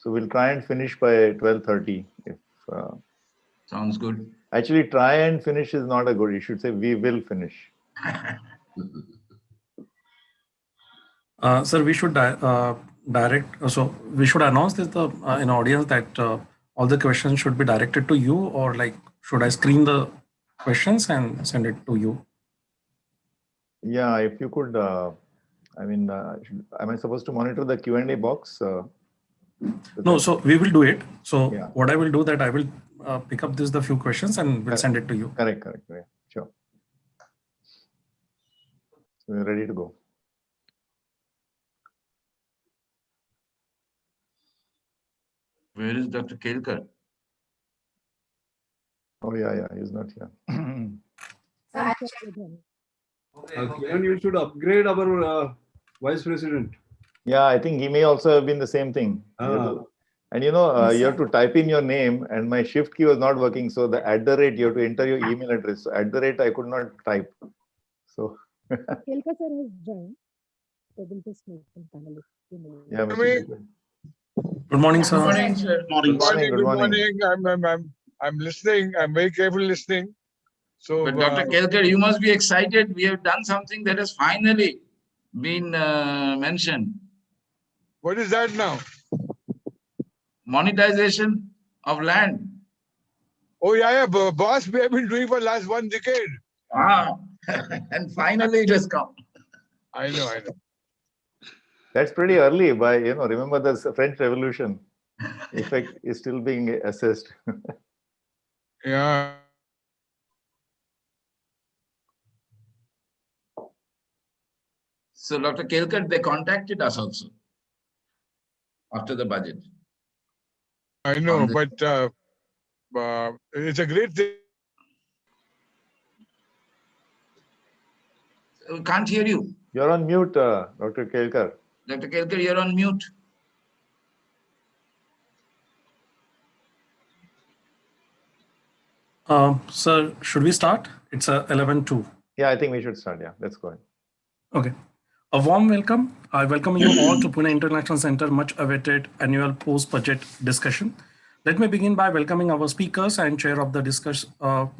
So we'll try and finish by 12:30. If Sounds good. Actually, try and finish is not a good. You should say we will finish. Sir, we should direct. So we should announce this in audience that all the questions should be directed to you, or like should I screen the questions and send it to you? Yeah, if you could. I mean, am I supposed to monitor the Q&A box? No, so we will do it. So Yeah. what I will do that I will pick up the few questions and we'll send it to you. Correct. Yeah, sure. So we're ready to go. Where is Dr. Kelkar? Oh yeah, he's not here. Kiran, you should upgrade our vice president. Yeah, I think he may also have been the same thing. And you know, you have to type in your name, and my shift key was not working. So the @ you have to enter your email address. So @ I could not type. So Kelkar sir has joined. So we'll just make him panelist. yeah, Mr. Good morning, sir. Good morning, sir. Good morning. I'm listening. I'm very carefully listening. So, But Dr. Kelkar, you must be excited. We have done something that has finally been mentioned. what is that now? Monetization of land. Oh yeah, boss. We have been doing for last 1 decade. And finally it has come. I know. That's pretty early. By remember the French Revolution effect is still being assessed. Yeah. So Dr. Kelkar, they contacted us also after the budget. I know, but it's a great thing. We can't hear you. You're on mute, Dr. Kelkar. Dr. Kelkar, you're on mute. Sir, should we start? It's 11:02. Yeah, I think we should start. Yeah, let's go ahead. Okay. A warm welcome. I welcome you all to Pune International Center much awaited annual post-budget discussion. Let me begin by welcoming our speakers and chair of the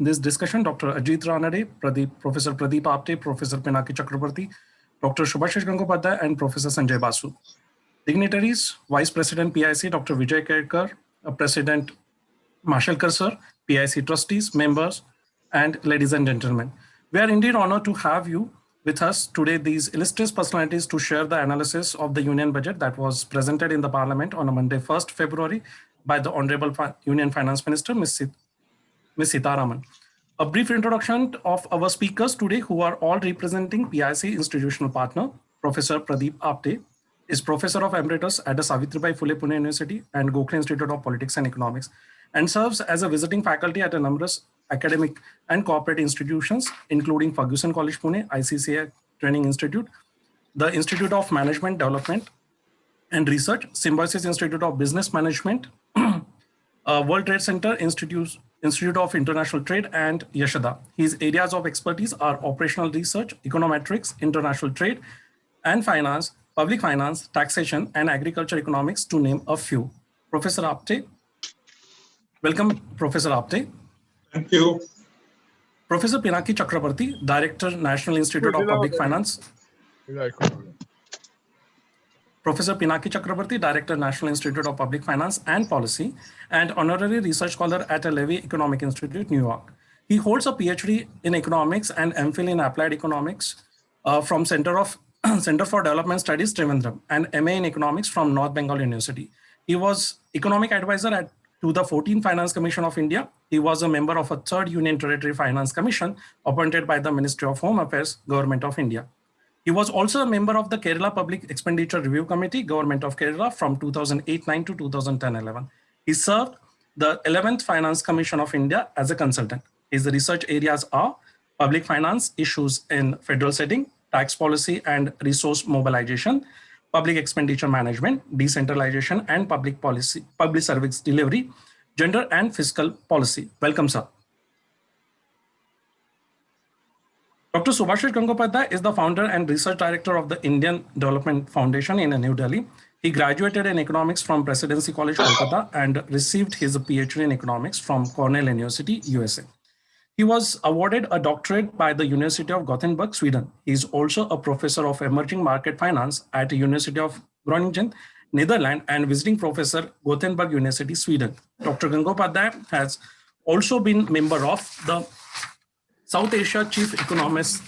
this discussion, Dr. Ajit Ranade, Professor Pradeep Apte, Professor Pinaki Chakrabarti, Dr. Subhashish Gangopadhyay, and Professor Sanjay Basu. Dignitaries, Vice President PIC, Dr. Vijay Kedkar, President Mashelkar sir, PIC trustees, members, and ladies and gentlemen. We are indeed honored to have you with us today, these illustrious personalities, to share the analysis of the union budget that was presented in the parliament on a Monday, 1st February by the Honorable Union Finance Minister, Ms. Sitharaman. A brief introduction of our speakers today, who are all representing PIC institutional partner. Professor Pradeep Apte is Professor of Emeritus at the Savitribai Phule Pune University and Gokhale Institute of Politics and Economics, and serves as a visiting faculty at a numerous academic and corporate institutions, including Ferguson College Pune, ICCI Training Institute, the Institute of Management Development and Research, Symbiosis Institute of Business Management, World Trade Center, Institute of International Trade, and Yashoda. His areas of expertise are operational research, econometrics, international trade and finance, public finance, taxation, and agriculture economics, to name a few. Professor Apte. Welcome, Professor Apte. Thank you. Professor Pinaki Chakrabarti, Director, National Institute of Public Finance. Professor Pinaki Chakrabarti, Director, National Institute of Public Finance and Policy, and Honorary Research Scholar at a Levy Economic Institute, New York. He holds a PhD in Economics and MPhil in Applied Economics from Center for Development Studies, Trivandrum, and MA in Economics from North Bengal University. He was Economic Advisor to the 14th Finance Commission of India. He was a member of a 3rd Union Territory Finance Commission appointed by the Ministry of Home Affairs, Government of India. He was also a member of the Kerala Public Expenditure Review Committee, Government of Kerala, from 2008-9 to 2010-11. He served the 11th Finance Commission of India as a consultant. His research areas are public finance issues in federal setting, tax policy and resource mobilization, public expenditure management, decentralization and public service delivery, gender and fiscal policy. Welcome, sir. Dr. Subhashish Gangopadhyay is the founder and research director of the Indian Development Foundation in New Delhi. He graduated in economics from Presidency College, Kolkata, and received his PhD in economics from Cornell University, USA. He was awarded a doctorate by the University of Gothenburg, Sweden. He is also a professor of emerging market finance at the University of Groningen, Netherlands, and visiting professor, Gothenburg University, Sweden. Dr. Gangopadhyay has also been member of the South Asia Chief Economist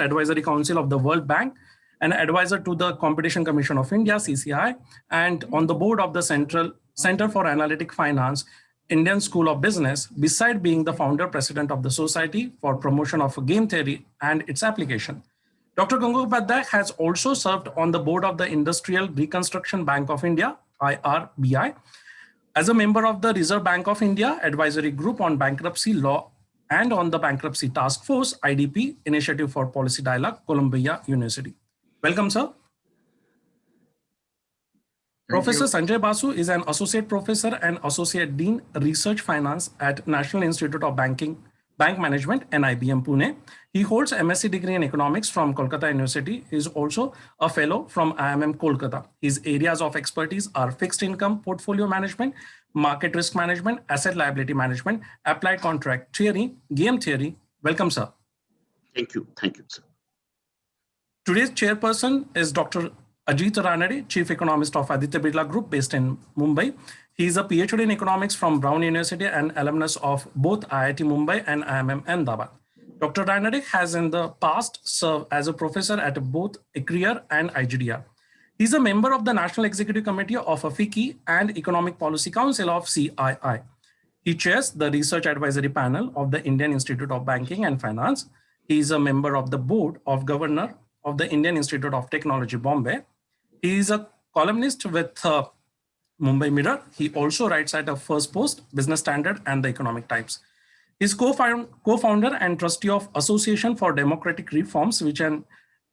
Advisory Council of the World Bank, an advisor to the Competition Commission of India, CCI, and on the board of the Center for Analytic Finance, Indian School of Business, beside being the founder president of the Society for Promotion of Game Theory and its application. Dr. Gangopadhyay has also served on the board of the Industrial Reconstruction Bank of India, IRBI, as a member of the Reserve Bank of India Advisory Group on Bankruptcy Law and on the Bankruptcy Task Force, IDP, Initiative for Policy Dialogue, Columbia University. Welcome, sir. Professor Sanjay Basu is an associate professor and associate dean research finance at National Institute of Bank Management, NIBM, Pune. He holds MSc degree in economics from Kolkata University. He is also a fellow from IIM Kolkata. His areas of expertise are fixed income portfolio management, market risk management, asset liability management, applied contract theory, game theory. Welcome, sir. Thank you. Thank you, sir. Today's chairperson is Dr. Ajit Ranade, Chief Economist of Aditya Birla Group based in Mumbai. He is a PhD in economics from Brown University and alumnus of both IIT Mumbai and IIM Ahmedabad. Dr. Ranade has in the past served as a professor at both ICRIER and IGDR. He is a member of the National Executive Committee of FICCI and Economic Policy Council of CII. He chairs the Research Advisory Panel of the Indian Institute of Banking and Finance. He is a member of the Board of Governor of the Indian Institute of Technology, Bombay. He is a columnist with Mumbai Mirror. He also writes at a First Post, Business Standard, and the Economic Times. He is co-founder and trustee of Association for Democratic Reforms, which is an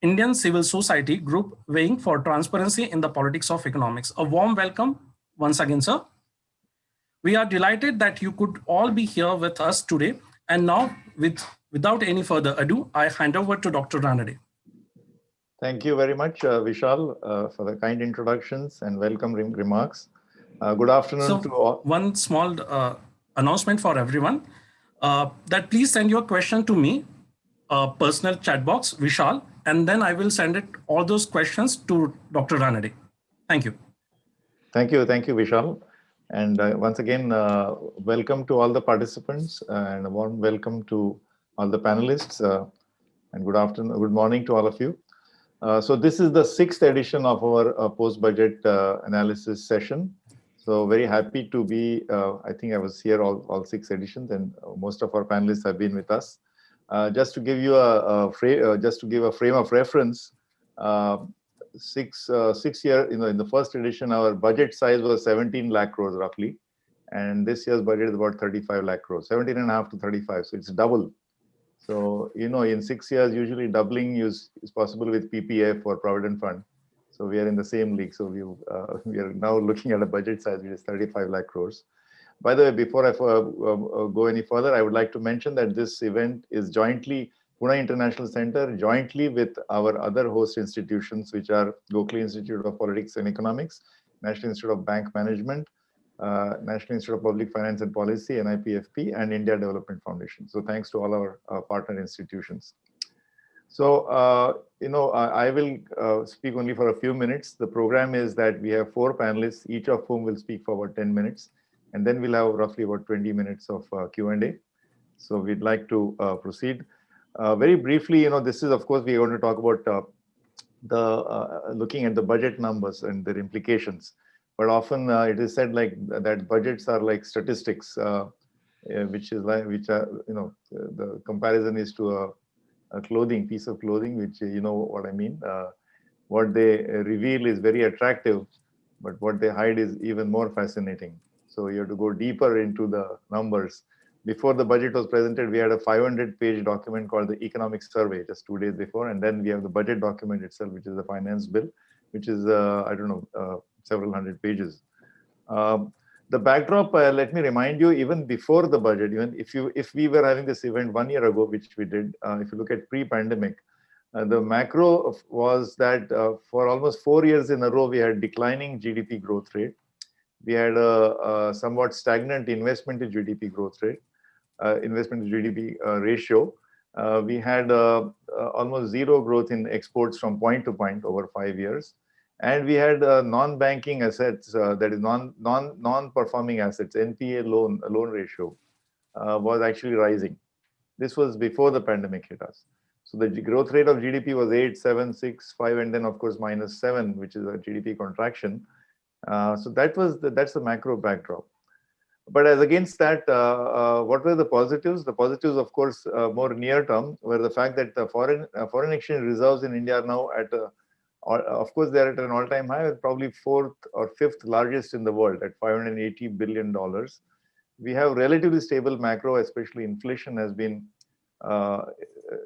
Indian civil society group weighing for transparency in the politics of economics. A warm welcome once again, sir. We are delighted that you could all be here with us today. And now, without any further ado, I hand over to Dr. Ranade. Thank you very much, Vishal, for the kind introductions and welcome remarks. Good afternoon to all. One small announcement for everyone, that please send your question to me, personal chat box, Vishal, and then I will send it all those questions to Dr. Ranade. Thank you. Thank you, Vishal. And once again, welcome to all the participants and a warm welcome to all the panelists and good afternoon, good morning to all of you. So this is the 6th edition of our post-budget analysis session. So very happy to be, I think I was here all 6 editions and most of our panelists have been with us. Just to give you a frame of reference, 6 years, in the first edition, our budget size was 17 lakh crores roughly. And this year's budget is about 35 lakh crores, 17.5 to 35. So it's double. So, in 6 years, usually doubling is possible with PPF or Provident Fund. So we are in the same league. So we are now looking at a budget size which is 35 lakh crores. By the way, before I go any further, I would like to mention that this event is jointly Pune International Center, jointly with our other host institutions, which are Gokhale Institute of Politics and Economics, National Institute of Bank Management, National Institute of Public Finance and Policy, NIPFP, and India Development Foundation. So thanks to all our partner institutions. So, I will speak only for a few minutes. The program is that we have 4 panelists, each of whom will speak for about 10 minutes. And then we'll have roughly about 20 minutes of Q&A. So we'd like to proceed. Very briefly, this is, of course, we're going to talk about looking at the budget numbers and their implications. But often it is said that budgets are like statistics, which are, the comparison is to a piece of clothing, which you know what I mean. What they reveal is very attractive, but what they hide is even more fascinating. So you have to go deeper into the numbers. Before the budget was presented, we had a 500-page document called the Economic Survey just 2 days before. And then we have the budget document itself, which is the finance bill, which is, several hundred pages. The backdrop, let me remind you, even before the budget, even if we were having this event 1 year ago, which we did, if you look at pre-pandemic, The macro was that for almost 4 years in a row, we had declining GDP growth rate. We had a somewhat stagnant investment to GDP growth rate, investment to GDP ratio. We had almost zero growth in exports from point to point over 5 years. And we had non-banking assets, that is non-performing assets, NPA loan ratio was actually rising. This was before the pandemic hit us. So the growth rate of GDP was 8, 7, 6, 5, and then of course -7, which is a GDP contraction. So that's the macro backdrop. But as against that, what were the positives? The positives, of course, more near term, were the fact that the foreign exchange reserves in India are now at, of course, they're at an all-time high, probably fourth or fifth largest in the world at $580 billion. We have relatively stable macro, especially inflation has been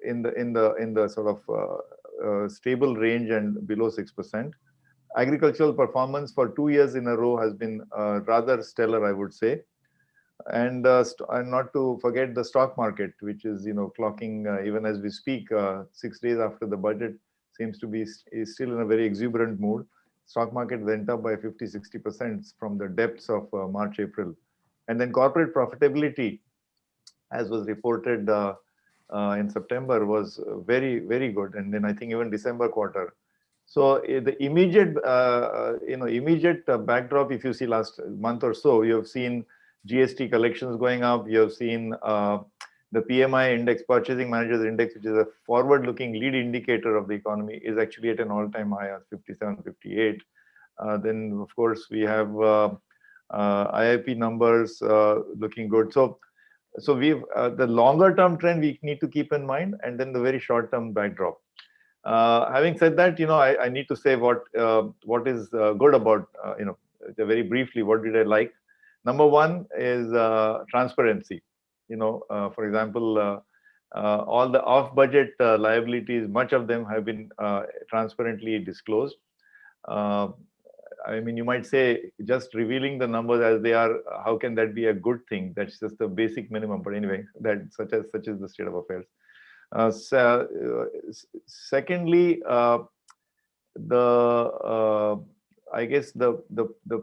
in the sort of stable range and below 6%. Agricultural performance for 2 years in a row has been rather stellar, I would say. And not to forget the stock market, which is clocking even as we speak, 6 days after the budget, seems to be is still in a very exuberant mood. Stock market went up by 50-60% from the depths of March, April. And then corporate profitability, as was reported in September, was very, very good. And then I think even December quarter. So the immediate, immediate backdrop, if you see last month or so, you have seen GST collections going up. You have seen the PMI index, Purchasing Managers Index, which is a forward-looking lead indicator of the economy, is actually at an all-time high of 57, 58. Then, of course, we have IIP numbers looking good. So we've the longer-term trend we need to keep in mind, and then the very short-term backdrop. Having said that, I need to say what is good about, very briefly, what did I like? Number one is transparency. For example, all the off-budget liabilities, much of them have been transparently disclosed. I mean, you might say just revealing the numbers as they are, how can that be a good thing? That's just the basic minimum. But anyway, that such is the state of affairs. Secondly, I guess the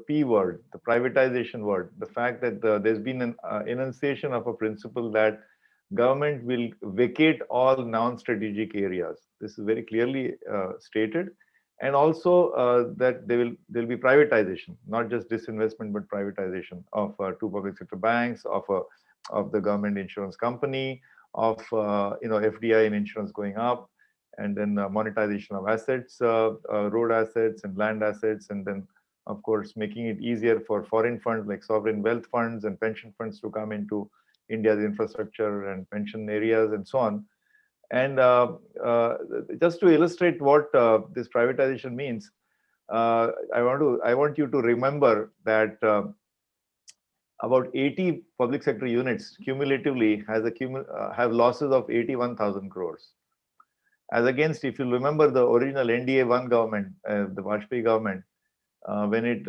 P word, the privatization word, the fact that there's been an enunciation of a principle that government will vacate all non-strategic areas. This is very clearly stated, and also that there'll be privatization, not just disinvestment, but privatization of 2 public sector banks, of the government insurance company, of FDI and insurance going up, and then monetization of assets, road assets and land assets, and then of course making it easier for foreign funds like sovereign wealth funds and pension funds to come into India's infrastructure and pension areas and so on. And just to illustrate what this privatization means, I want you to remember that about 80 public sector units cumulatively have losses of 81,000 crores. As against, if you remember the original NDA-1 government, the Vajpayee government, when it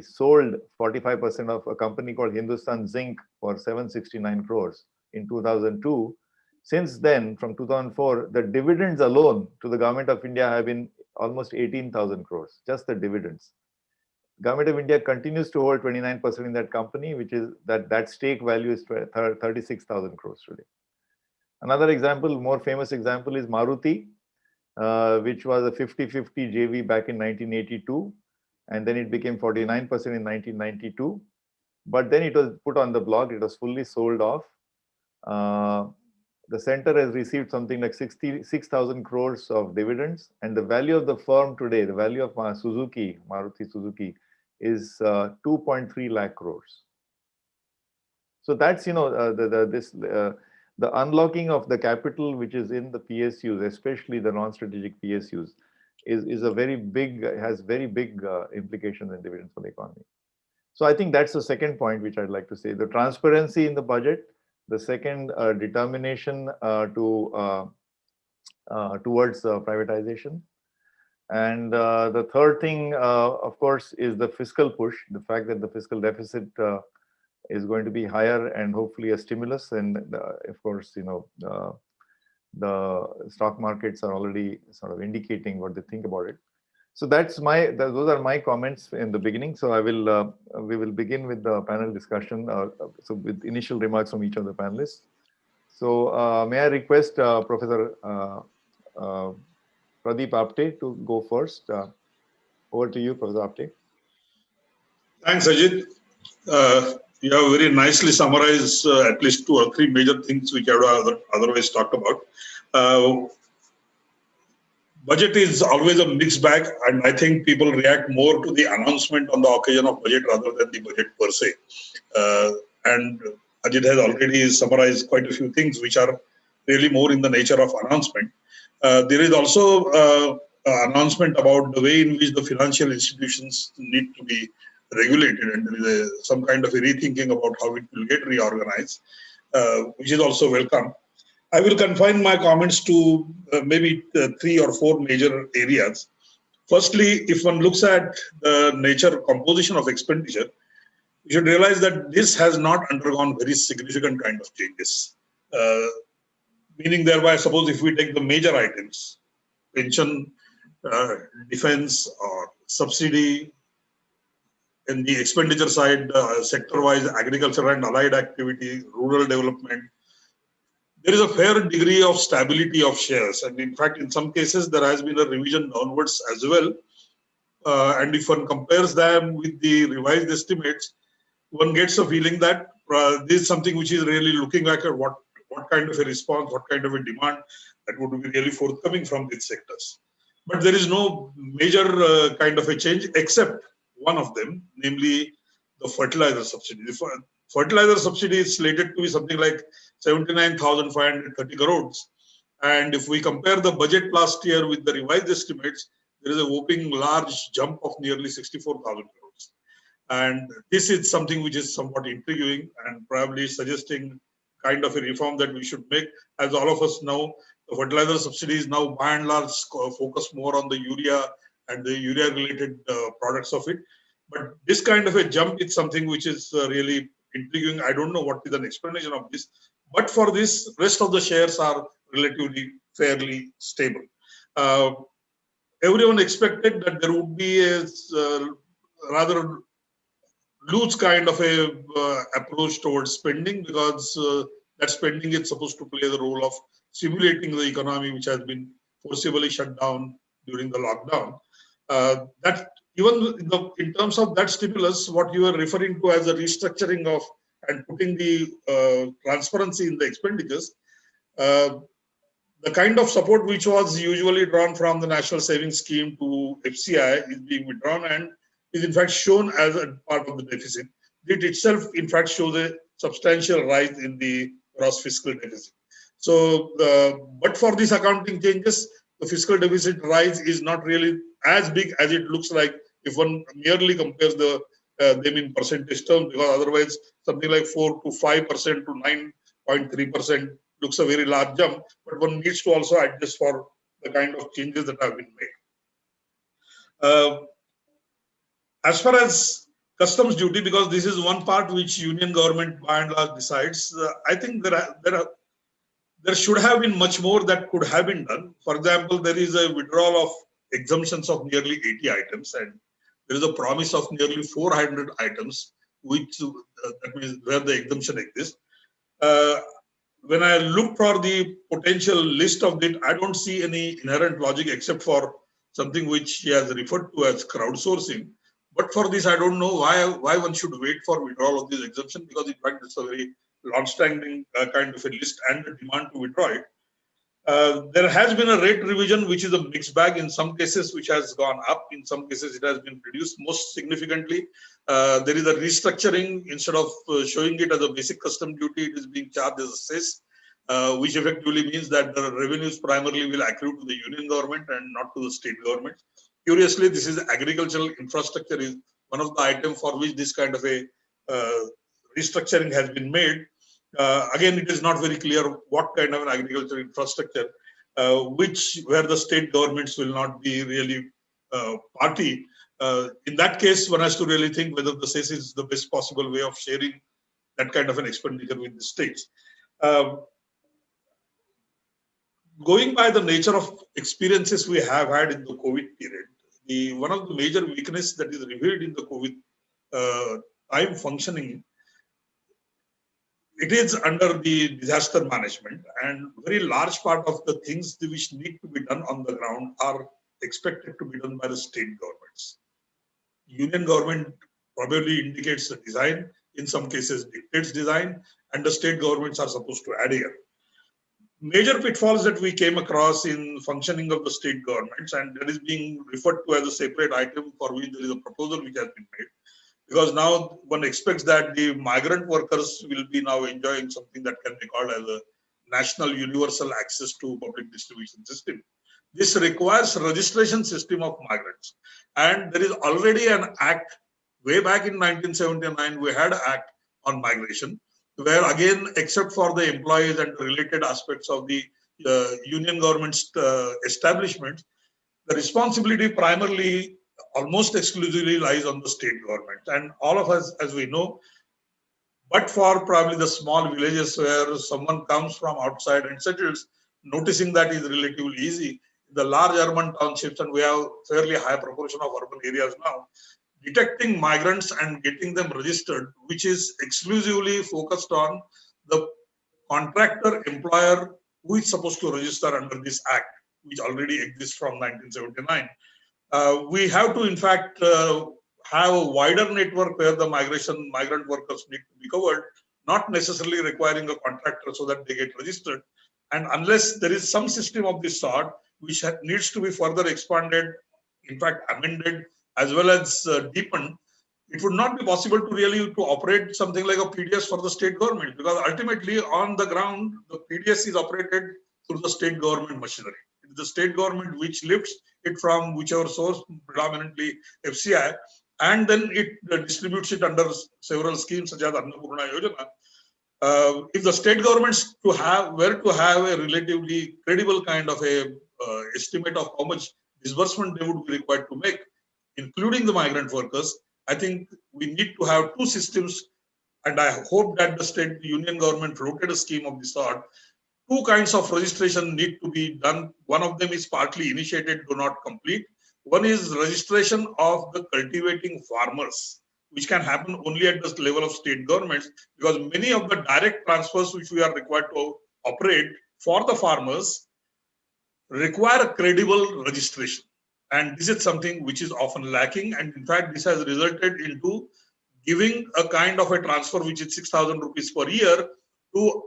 sold 45% of a company called Hindustan Zinc for 769 crores in 2002. Since then, from 2004, the dividends alone to the government of India have been almost 18,000 crores, just the dividends. Government of India continues to hold 29% in that company, which is that stake value is 36,000 crores today. Another example, more famous example, is Maruti, which was a 50-50 JV back in 1982, and then it became 49% in 1992. But then it was put on the block, it was fully sold off. The center has received something like 66,000 crores of dividends, and the value of the firm today, the value of Maruti Suzuki, is 2.3 lakh crores. So that's the unlocking of the capital which is in the PSUs, especially the non-strategic PSUs, is a very big, has very big implications and dividends for the economy. So I think that's the second point which I'd like to say: the transparency in the budget. The second, determination towards privatization. And the third thing, of course, is the fiscal push, the fact that the fiscal deficit is going to be higher and hopefully a stimulus. And of course, the stock markets are already sort of indicating what they think about it. So those are my comments in the beginning. So we will begin with the panel discussion. So with initial remarks from each of the panelists. So may I request Professor Pradeep Apte to go first. Over to you, Professor Apte. Thanks, Ajit. You have very nicely summarized at least 2 or 3 major things which I would otherwise talked about. Budget is always a mixed bag, and I think people react more to the announcement on the occasion of budget rather than the budget per se. And Ajit has already summarized quite a few things which are really more in the nature of announcement. There is also announcement about the way in which the financial institutions need to be regulated, and there is some kind of a rethinking about how it will get reorganized, which is also welcome. I will confine my comments to maybe 3 or 4 major areas. Firstly, if one looks at the nature composition of expenditure, you should realize that this has not undergone very significant kind of changes. Meaning thereby, suppose if we take the major items, pension, defense or subsidy, in the expenditure side, sector-wise, agriculture and allied activity, rural development, there is a fair degree of stability of shares. And in fact, in some cases, there has been a revision downwards as well. And if one compares them with the revised estimates, one gets a feeling that this is something which is really looking like at what kind of a response, what kind of a demand that would be really forthcoming from these sectors. But there is no major kind of a change except one of them, namely the fertilizer subsidy. The fertilizer subsidy is slated to be something like 79,530 crores. And if we compare the budget last year with the revised estimates, there is a whopping large jump of nearly 64,000 crores. And this is something which is somewhat intriguing and probably suggesting kind of a reform that we should make. As all of us know, the fertilizer subsidy is now by and large focused more on the urea and the urea related products of it. But this kind of a jump is something which is really intriguing. I don't know what is an explanation of this, but for this, rest of the shares are relatively fairly stable. Everyone expected that there would be a rather loose kind of a approach towards spending, because that spending is supposed to play the role of stimulating the economy, which has been forcibly shut down during the lockdown. That even in terms of that stimulus, what you are referring to as a restructuring of and putting the transparency in the expenditures, the kind of support which was usually drawn from the National Savings Scheme to FCI is being withdrawn and is in fact shown as a part of the deficit. It itself, in fact, shows a substantial rise in the gross fiscal deficit. So, but for these accounting changes, the fiscal deficit rise is not really as big as it looks like if one merely compares them in percentage terms, because otherwise something like 4 to 5% to 9.3% looks a very large jump, but one needs to also adjust for the kind of changes that have been made. As far as customs duty, because this is one part which union government by and large decides, I think there should have been much more that could have been done. For example, there is a withdrawal of exemptions of nearly 80 items, and there is a promise of nearly 400 items, which that means where the exemption exists. When I look for the potential list of it, I don't see any inherent logic except for something which he has referred to as crowdsourcing. But for this, I don't know why one should wait for withdrawal of this exemption, because in fact it's a very long-standing kind of a list and a demand to withdraw it. There has been a rate revision, which is a mixed bag. In some cases, which has gone up. In some cases, it has been reduced. Most significantly, there is a restructuring. Instead of showing it as a basic custom duty, it is being charged as a cess, which effectively means that the revenues primarily will accrue to the union government and not to the state government. Curiously, this is agricultural infrastructure is one of the items for which this kind of a restructuring has been made. Again, it is not very clear what kind of an agricultural infrastructure, where the state governments will not be really party. In that case, one has to really think whether the cess is the best possible way of sharing that kind of an expenditure with the states. going by the nature of experiences we have had in the COVID period, one of the major weaknesses that is revealed in the COVID time functioning, it is under the disaster management, and very large part of the things which need to be done on the ground are expected to be done by the state governments. Union government probably indicates the design, in some cases dictates design, and the state governments are supposed to adhere. Major pitfalls that we came across in functioning of the state governments, and that is being referred to as a separate item for which there is a proposal which has been made, because now one expects that the migrant workers will be now enjoying something that can be called as a national universal access to public distribution system. This requires registration system of migrants, and there is already an act way back in 1979. We had an act on migration, where again, except for the employees and related aspects of the union government's establishment, the responsibility primarily, almost exclusively lies on the state government. And all of us, as we know, but for probably the small villages where someone comes from outside and settles, noticing that is relatively easy. The large urban townships, and we have fairly high proportion of urban areas now, detecting migrants and getting them registered, which is exclusively focused on the contractor employer who is supposed to register under this act, which already exists from 1979. We have to, in fact, have a wider network where the migrant workers need to be covered, not necessarily requiring a contractor so that they get registered. And unless there is some system of this sort, which needs to be further expanded, in fact, amended, as well as deepened, it would not be possible to really to operate something like a PDS for the state government, because ultimately on the ground, the PDS is operated through the state government machinery. It is the state government which lifts it from whichever source, predominantly FCI, and then it distributes it under several schemes such as Annapurna Yojana. If the state governments were to have a relatively credible kind of a estimate of how much disbursement they would be required to make, including the migrant workers, I think we need to have two systems, and I hope that the state union government floated a scheme of this sort. Two kinds of registration need to be done. One of them is partly initiated, do not complete. One is registration of the cultivating farmers, which can happen only at the level of state governments, because many of the direct transfers which we are required to operate for the farmers require credible registration. And this is something which is often lacking. And in fact, this has resulted into giving a kind of a transfer which is 6,000 rupees per year to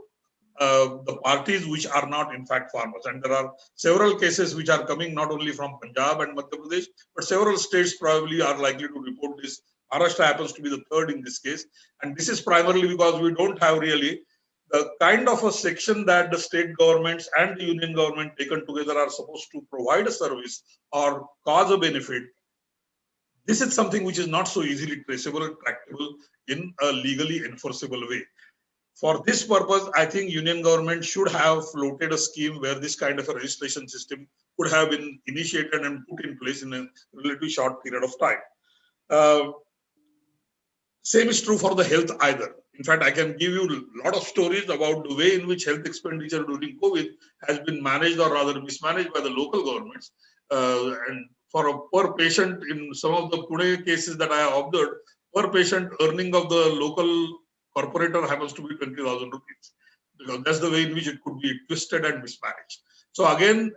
the parties which are not in fact farmers. And there are several cases which are coming not only from Punjab and Madhya Pradesh, but several states probably are likely to report this. Maharashtra happens to be the third in this case. And this is primarily because we don't have really the kind of a section that the state governments and the union government taken together are supposed to provide a service or cause a benefit. This is something which is not so easily traceable and tractable in a legally enforceable way. For this purpose, I think union government should have floated a scheme where this kind of a registration system could have been initiated and put in place in a relatively short period of time. Same is true for the health either. In fact, I can give you a lot of stories about the way in which health expenditure during COVID has been managed or rather mismanaged by the local governments. And for a per patient, in some of the Pune cases that I have observed, per patient earning of the local corporator happens to be 20,000 rupees. Because that's the way in which it could be twisted and mismanaged. So again,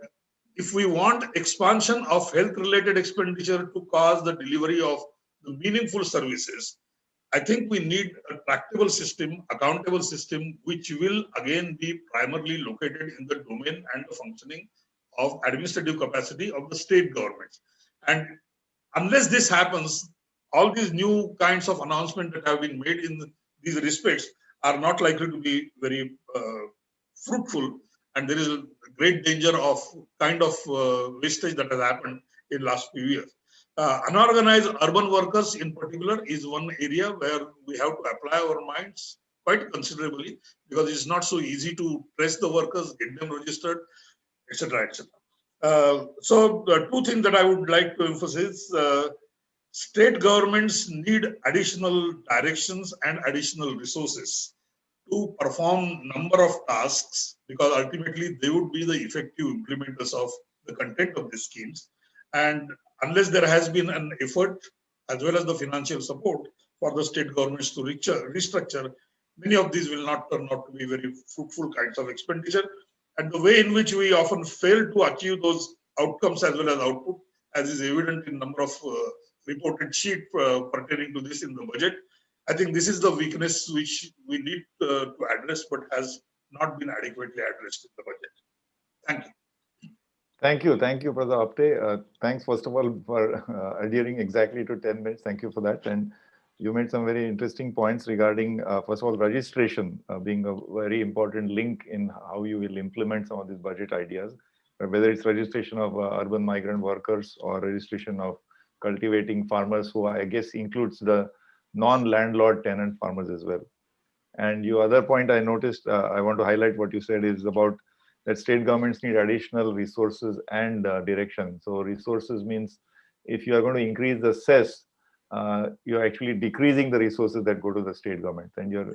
if we want expansion of health-related expenditure to cause the delivery of the meaningful services, I think we need a tractable system, accountable system, which will again be primarily located in the domain and the functioning of administrative capacity of the state governments. And unless this happens, all these new kinds of announcements that have been made in these respects are not likely to be very fruitful. And there is a great danger of kind of wastage that has happened in the last few years. Unorganized urban workers in particular is one area where we have to apply our minds quite considerably, because it's not so easy to trace the workers, get them registered, etc., etc. So the two things that I would like to emphasize, state governments need additional directions and additional resources to perform number of tasks, because ultimately they would be the effective implementers of the content of these schemes. And unless there has been an effort as well as the financial support for the state governments to restructure, many of these will not turn out to be very fruitful kinds of expenditure. And the way in which we often fail to achieve those outcomes as well as output, as is evident in number of reported sheet pertaining to this in the budget, I think this is the weakness which we need to address, but has not been adequately addressed in the budget. Thank you. Thank you for the update. Thanks first of all for adhering exactly to 10 minutes. Thank you for that. And you made some very interesting points regarding, first of all, registration being a very important link in how you will implement some of these budget ideas, whether it's registration of urban migrant workers or registration of cultivating farmers, who I guess includes the non-landlord tenant farmers as well. And your other point I noticed, I want to highlight what you said is about that state governments need additional resources and direction. So resources means if you are going to increase the cess, you're actually decreasing the resources that go to the state government. And you're,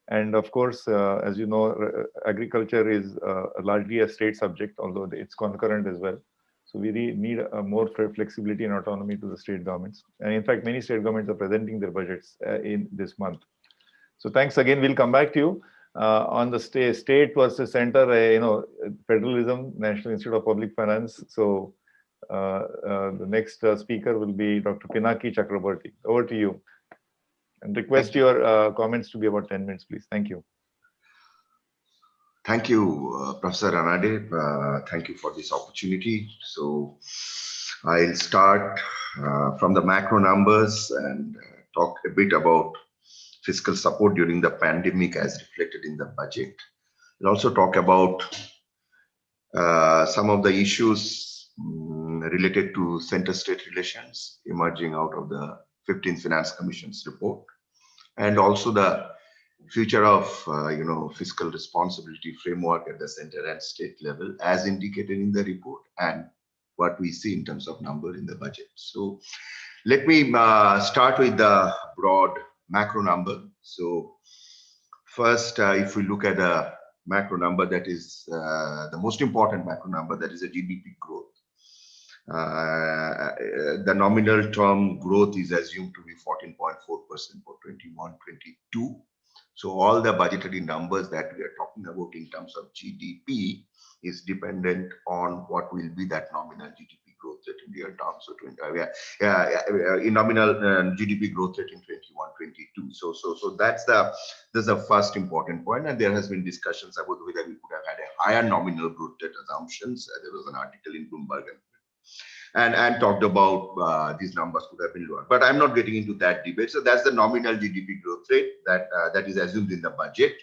and of course, as you know, agriculture is largely a state subject, although it's concurrent as well. So we need more flexibility and autonomy to the state governments. And in fact, many state governments are presenting their budgets in this month. So thanks again. We'll come back to you on the state versus center, federalism, National Institute of Public Finance. So the next speaker will be Dr. Pinaki Chakraborty. Over to you. And request your comments to be about 10 minutes, please. Thank you. Thank you, Professor Anade. Thank you for this opportunity. So I'll start from the macro numbers and talk a bit about fiscal support during the pandemic as reflected in the budget. We'll also talk about some of the issues related to center-state relations emerging out of the 15th Finance Commission's report, and also the future of fiscal responsibility framework at the center and state level as indicated in the report, and what we see in terms of number in the budget. So let me start with the broad macro number. So first, if we look at a macro number that is the most important macro number, that is a GDP growth. The nominal term growth is assumed to be 14.4% for 21-22. So all the budgetary numbers that we are talking about in terms of GDP is dependent on what will be that nominal GDP growth rate in real terms. So in nominal GDP growth rate in 21-22. So that's the first important point. And there has been discussions about whether we could have had a higher nominal growth rate assumptions. There was an article in Bloomberg and talked about these numbers could have been lower, but I'm not getting into that debate. So that's the nominal GDP growth rate that is assumed in the budget,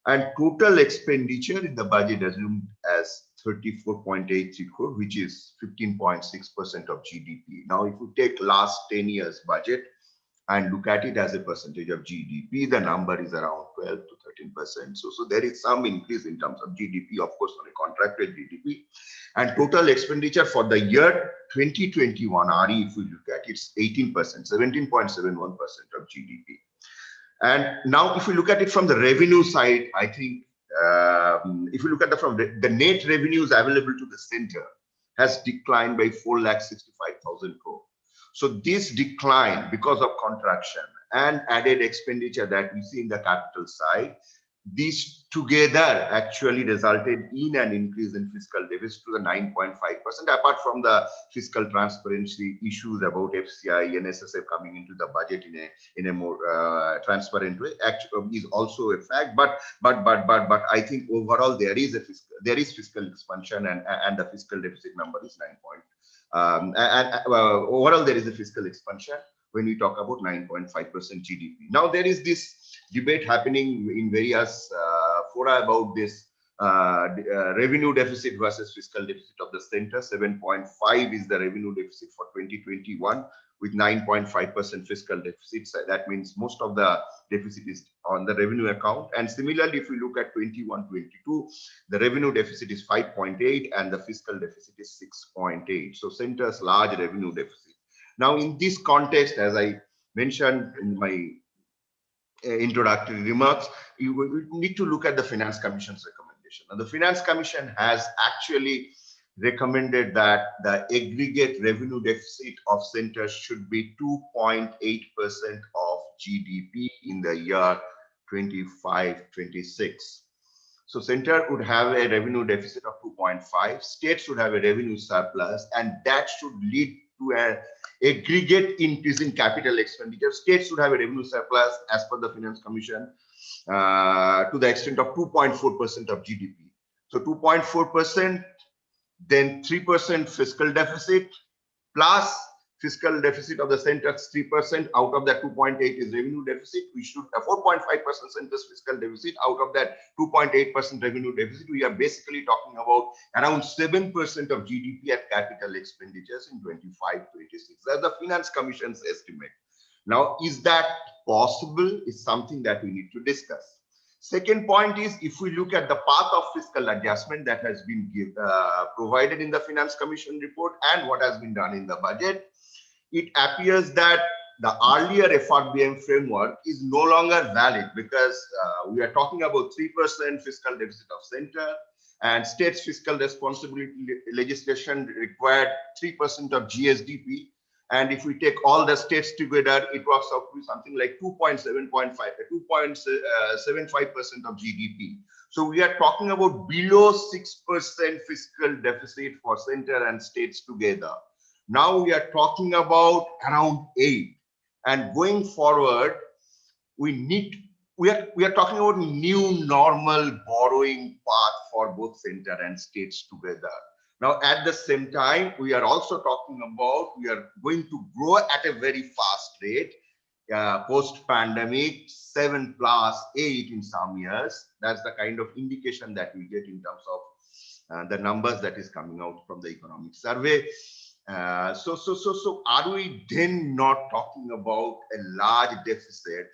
and total expenditure in the budget assumed as 34.83 crore, which is 15.6% of GDP. Now, if you take last 10 years budget and look at it as a percentage of GDP, the number is around 12 to 13%. So there is some increase in terms of GDP, of course, on a contracted GDP. And total expenditure for the year 2021 RE, if we look at it, it's 18%, 17.71% of GDP. And now, if we look at it from the revenue side, I think if you look at the net revenues available to the center has declined by 4,65,000 crore. So this decline, because of contraction and added expenditure that we see in the capital side, these together actually resulted in an increase in fiscal deficit to the 9.5%. Apart from the fiscal transparency issues about FCI and SSF coming into the budget in a more transparent way, actually is also a fact. But I think overall there is fiscal expansion, and the fiscal deficit number is 9. Overall there is a fiscal expansion when we talk about 9.5% GDP. Now there is this debate happening in various fora about this revenue deficit versus fiscal deficit of the center. 7.5 is the revenue deficit for 2021 with 9.5% fiscal deficit. So that means most of the deficit is on the revenue account. And similarly, if we look at 21-22, the revenue deficit is 5.8 and the fiscal deficit is 6.8. So center's large revenue deficit. Now, in this context, as I mentioned in my introductory remarks, you need to look at the Finance Commission's recommendation. Now, the Finance Commission has actually recommended that the aggregate revenue deficit of centers should be 2.8% of GDP in the year 25-26. So center would have a revenue deficit of 2.5, states would have a revenue surplus, and that should lead to an aggregate increase in capital expenditure. States should have a revenue surplus as per the Finance Commission to the extent of 2.4% of GDP. So 2.4%, then 3% fiscal deficit plus fiscal deficit of the centers 3%. Out of that 2.8 is revenue deficit. We should have 4.5% centers fiscal deficit. Out of that 2.8% revenue deficit, we are basically talking about around 7% of GDP at capital expenditures in 25-26. That's the Finance Commission's estimate. Now, is that possible? Is something that we need to discuss. Second point is, if we look at the path of fiscal adjustment that has been provided in the Finance Commission report and what has been done in the budget, it appears that the earlier FRBM framework is no longer valid, because we are talking about 3% fiscal deficit of center, and states fiscal responsibility legislation required 3% of GSDP. And if we take all the states together, it works out to be something like 2.75% of GDP. So we are talking about below 6% fiscal deficit for center and states together. Now we are talking about around 8%. And going forward, we are talking about new normal borrowing path for both center and states together. Now, at the same time, we are also talking about, we are going to grow at a very fast rate, post-pandemic, 7+, 8 in some years. That's the kind of indication that we get in terms of the numbers that is coming out from the economic survey. So are we then not talking about a large deficit,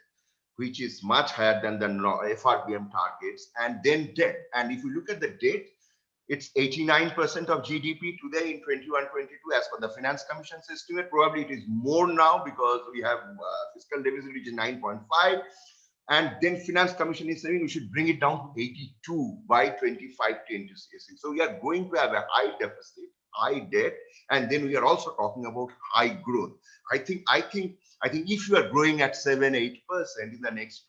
which is much higher than the FRBM targets, and then debt? And if you look at the debt, it's 89% of GDP today in 21-22 as per the Finance Commission's estimate. Probably it is more now because we have fiscal deficit which is 9.5, and then Finance Commission is saying we should bring it down to 82 by 25-26. So we are going to have a high deficit, high debt, and then we are also talking about high growth. I think if you are growing at 7-8% in the next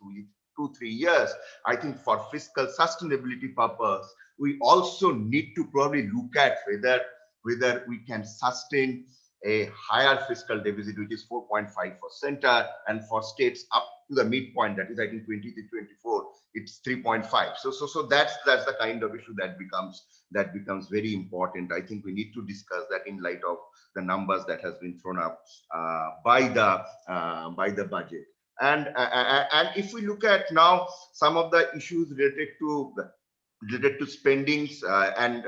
2-3 years, I think for fiscal sustainability purpose, we also need to probably look at whether we can sustain a higher fiscal deficit, which is 4.5 for center, and for states up to the midpoint, that is, I think 23-24, it's 3.5. So that's the kind of issue that becomes very important. I think we need to discuss that in light of the numbers that has been thrown up by the budget. And if we look at now some of the issues related to spendings and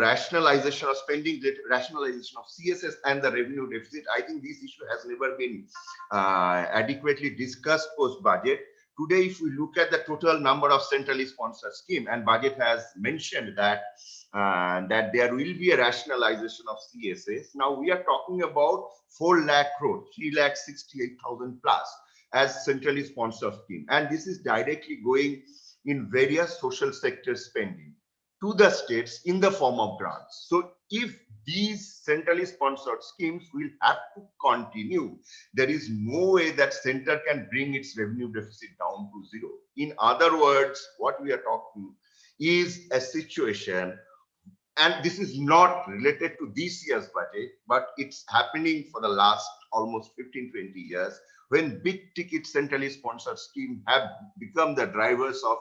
rationalization of spending, rationalization of CSS and the revenue deficit, I think this issue has never been adequately discussed post budget. Today, if we look at the total number of centrally sponsored scheme, and budget has mentioned that that there will be a rationalization of CSS. Now we are talking about 4 lakh crore, 3,68,000 plus as centrally sponsored scheme, and this is directly going in various social sector spending to the states in the form of grants. So if these centrally sponsored schemes will have to continue, there is no way that center can bring its revenue deficit down to 0. In other words, what we are talking is a situation, and this is not related to this year's budget, but it's happening for the last almost 15-20 years, when big ticket centrally sponsored schemes have become the drivers of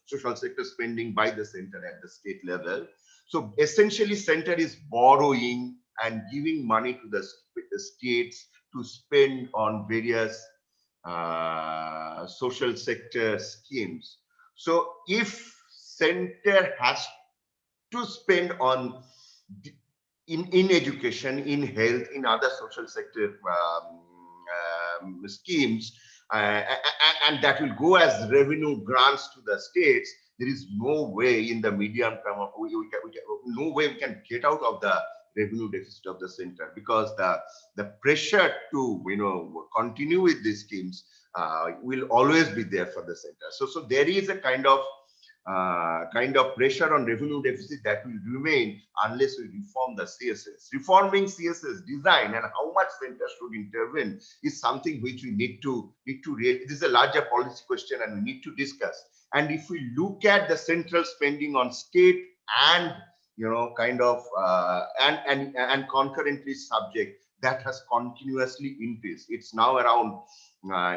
social sector spending by the center at the state level. So essentially, center is borrowing and giving money to the states to spend on various social sector schemes. So if center has to spend on in education, in health, in other social sector schemes, and that will go as revenue grants to the states, there is no way in the medium term, no way we can get out of the revenue deficit of the center, because the pressure to continue with these schemes will always be there for the center. So there is a kind of pressure on revenue deficit that will remain unless we reform the CSS. Reforming CSS design and how much center should intervene is something which we need to this is a larger policy question and we need to discuss. And if we look at the central spending on state and and concurrently subject, that has continuously increased. It's now around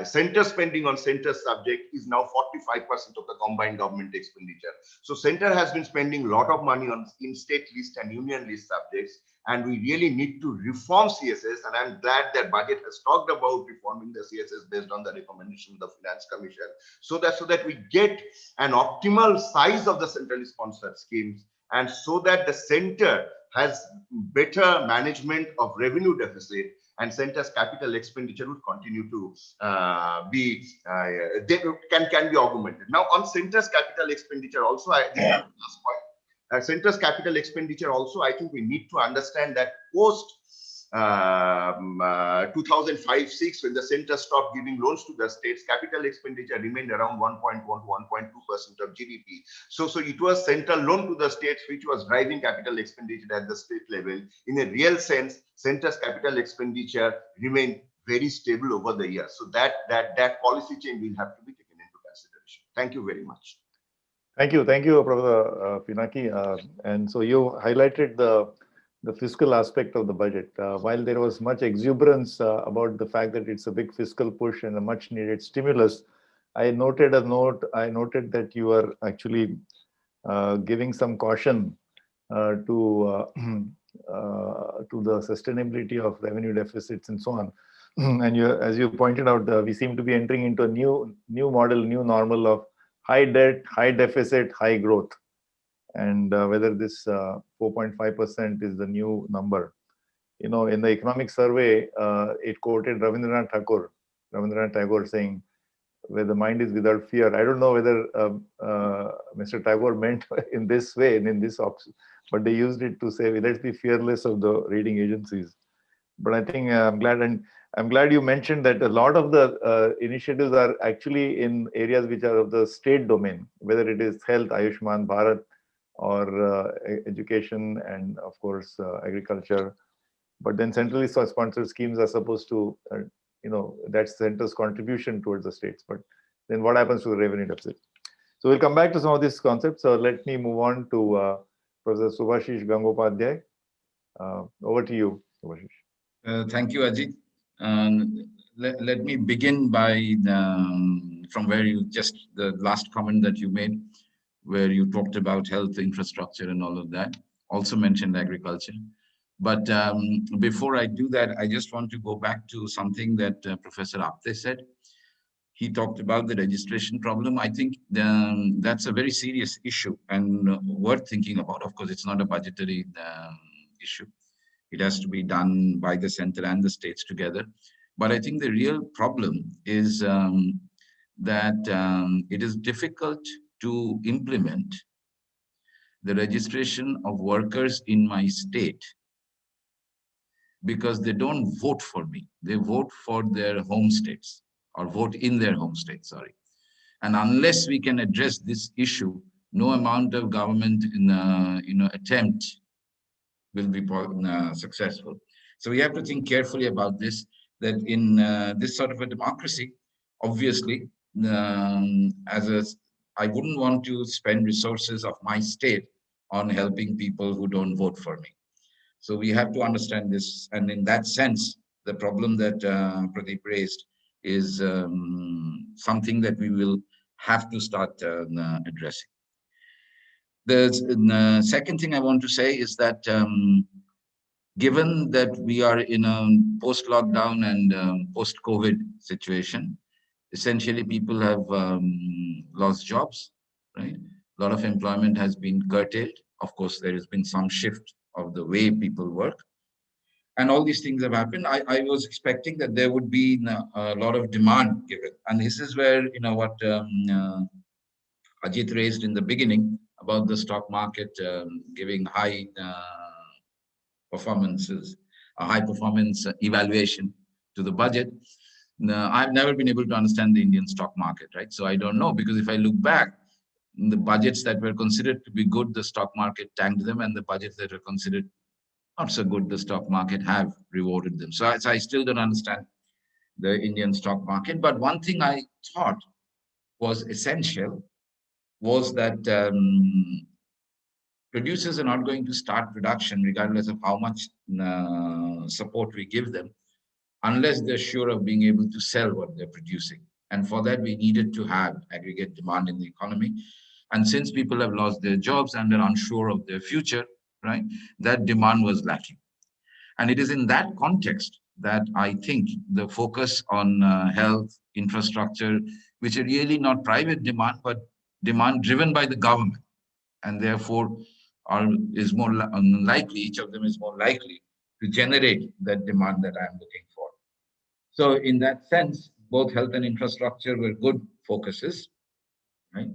center spending on center subject is now 45% of the combined government expenditure. So center has been spending a lot of money on in state list and union list subjects, and we really need to reform CSS. And I'm glad that budget has talked about reforming the CSS based on the recommendation of the Finance Commission, so that we get an optimal size of the centrally sponsored schemes, and so that the center has better management of revenue deficit, and center's capital expenditure would continue to can be augmented. Now, on center's capital expenditure also, this is the last point. Center's capital expenditure also, I think we need to understand that post 2005-06, when the center stopped giving loans to the states, capital expenditure remained around 1.1 to 1.2% of GDP. So it was central loan to the states which was driving capital expenditure at the state level. In a real sense, center's capital expenditure remained very stable over the years. So that policy change will have to be taken into consideration. Thank you very much. Thank you, Professor Pinaki. And so you highlighted the fiscal aspect of the budget. While there was much exuberance about the fact that it's a big fiscal push and a much needed stimulus, I noted that you are actually giving some caution to the sustainability of revenue deficits and so on. And as you pointed out, we seem to be entering into a new model, new normal of high debt, high deficit, high growth. And whether this 4.5% is the new number. In the economic survey, it quoted Rabindranath Tagore saying, where the mind is without fear. I don't know whether Mr. Tagore meant in this way, in this option, but they used it to say, let's be fearless of the rating agencies. But I think I'm glad you mentioned that a lot of the initiatives are actually in areas which are of the state domain, whether it is health, Ayushman Bharat, or education, and of course agriculture. But then centrally sponsored schemes are supposed to, that's center's contribution towards the states. But then what happens to the revenue deficit? So we'll come back to some of these concepts. So let me move on to Professor Subhashish Gangopadhyay. Over to you, Subhashish. Thank you, Ajit. Let me begin by from where the last comment that you made, where you talked about health, infrastructure, and all of that. Also mentioned agriculture. But before I do that, I just want to go back to something that Professor Apte said. He talked about the registration problem. I think that's a very serious issue and worth thinking about. Of course, it's not a budgetary issue. It has to be done by the center and the states together. But I think the real problem is that it is difficult to implement the registration of workers in my state because they don't vote for me. They vote for their home states, or vote in their home state, sorry. And unless we can address this issue, no amount of government attempt will be successful. So we have to think carefully about this, that in this sort of a democracy, obviously, I wouldn't want to spend resources of my state on helping people who don't vote for me. So we have to understand this. And in that sense, the problem that Pradeep raised is something that we will have to start addressing. The second thing I want to say is that given that we are in a post-lockdown and post-COVID situation, essentially people have lost jobs, right? A lot of employment has been curtailed. Of course, there has been some shift of the way people work. And all these things have happened. I was expecting that there would be a lot of demand given. And this is where, what Ajit raised in the beginning about the stock market giving high performances, a high performance evaluation to the budget. Now, I've never been able to understand the Indian stock market, right? So I don't know, because if I look back, the budgets that were considered to be good, the stock market tanked them, and the budgets that were considered not so good, the stock market have rewarded them. So I still don't understand the Indian stock market. But one thing I thought was essential was that producers are not going to start production regardless of how much support we give them, unless they're sure of being able to sell what they're producing. And for that, we needed to have aggregate demand in the economy. And since people have lost their jobs and are unsure of their future, right, that demand was lacking. And it is in that context that I think the focus on health, infrastructure, which are really not private demand, but demand driven by the government, and therefore is more likely, each of them is more likely to generate that demand that I'm looking for. So in that sense, both health and infrastructure were good focuses, right?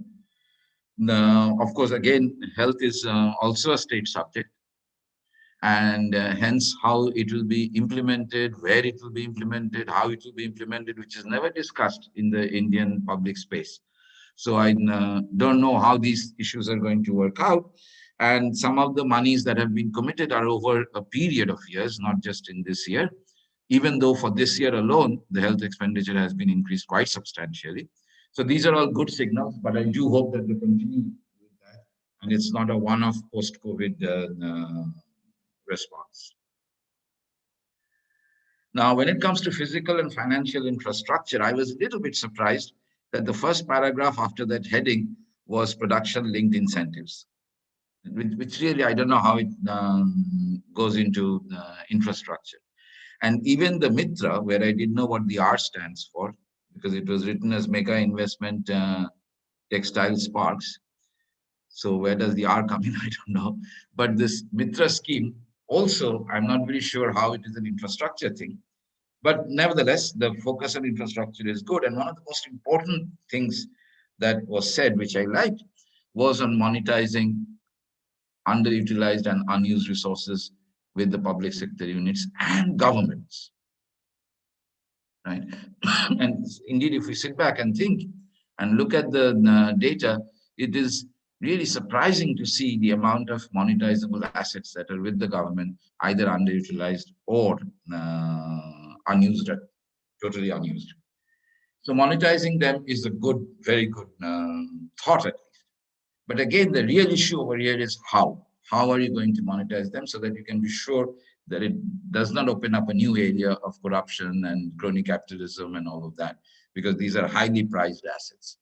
Now, of course, again, health is also a state subject, and hence how it will be implemented, where it will be implemented, how it will be implemented, which is never discussed in the Indian public space. So I don't know how these issues are going to work out. And some of the monies that have been committed are over a period of years, not just in this year, even though for this year alone, the health expenditure has been increased quite substantially. So these are all good signals, but I do hope that they continue with that, and it's not a one-off post-COVID response. Now, when it comes to physical and financial infrastructure, I was a little bit surprised that the first paragraph after that heading was production-linked incentives, which really, I don't know how it goes into infrastructure. And even the Mitra, where I didn't know what the R stands for, because it was written as Mega Investment Textiles Parks. So where does the R come in? I don't know. But this Mitra scheme, also, I'm not very sure how it is an infrastructure thing. But nevertheless, the focus on infrastructure is good. And one of the most important things that was said, which I liked, was on monetizing underutilized and unused resources with the public sector units and governments, right? And indeed, if we sit back and think and look at the data, it is really surprising to see the amount of monetizable assets that are with the government, either underutilized or unused, totally unused. So monetizing them is a good, very good thought at least. But again, the real issue over here is how. How are you going to monetize them so that you can be sure that it does not open up a new area of corruption and crony capitalism and all of that, because these are highly prized assets.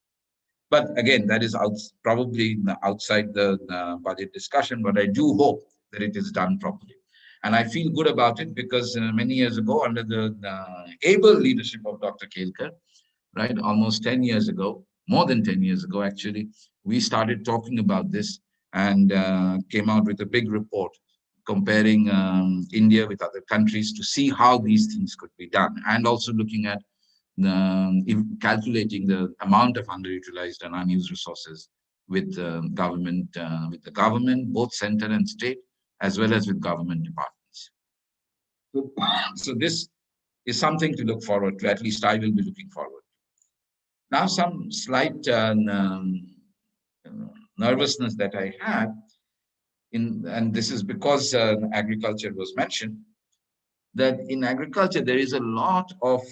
But again, that is probably outside the budget discussion, but I do hope that it is done properly. And I feel good about it because many years ago, under the able leadership of Dr. Kelkar, right, almost 10 years ago, more than 10 years ago, actually, we started talking about this and came out with a big report comparing India with other countries to see how these things could be done, and also looking at calculating the amount of underutilized and unused resources with the government, both center and state, as well as with government departments. So this is something to look forward to. At least I will be looking forward. Now, some slight nervousness that I had, and this is because agriculture was mentioned, that in agriculture there is a lot of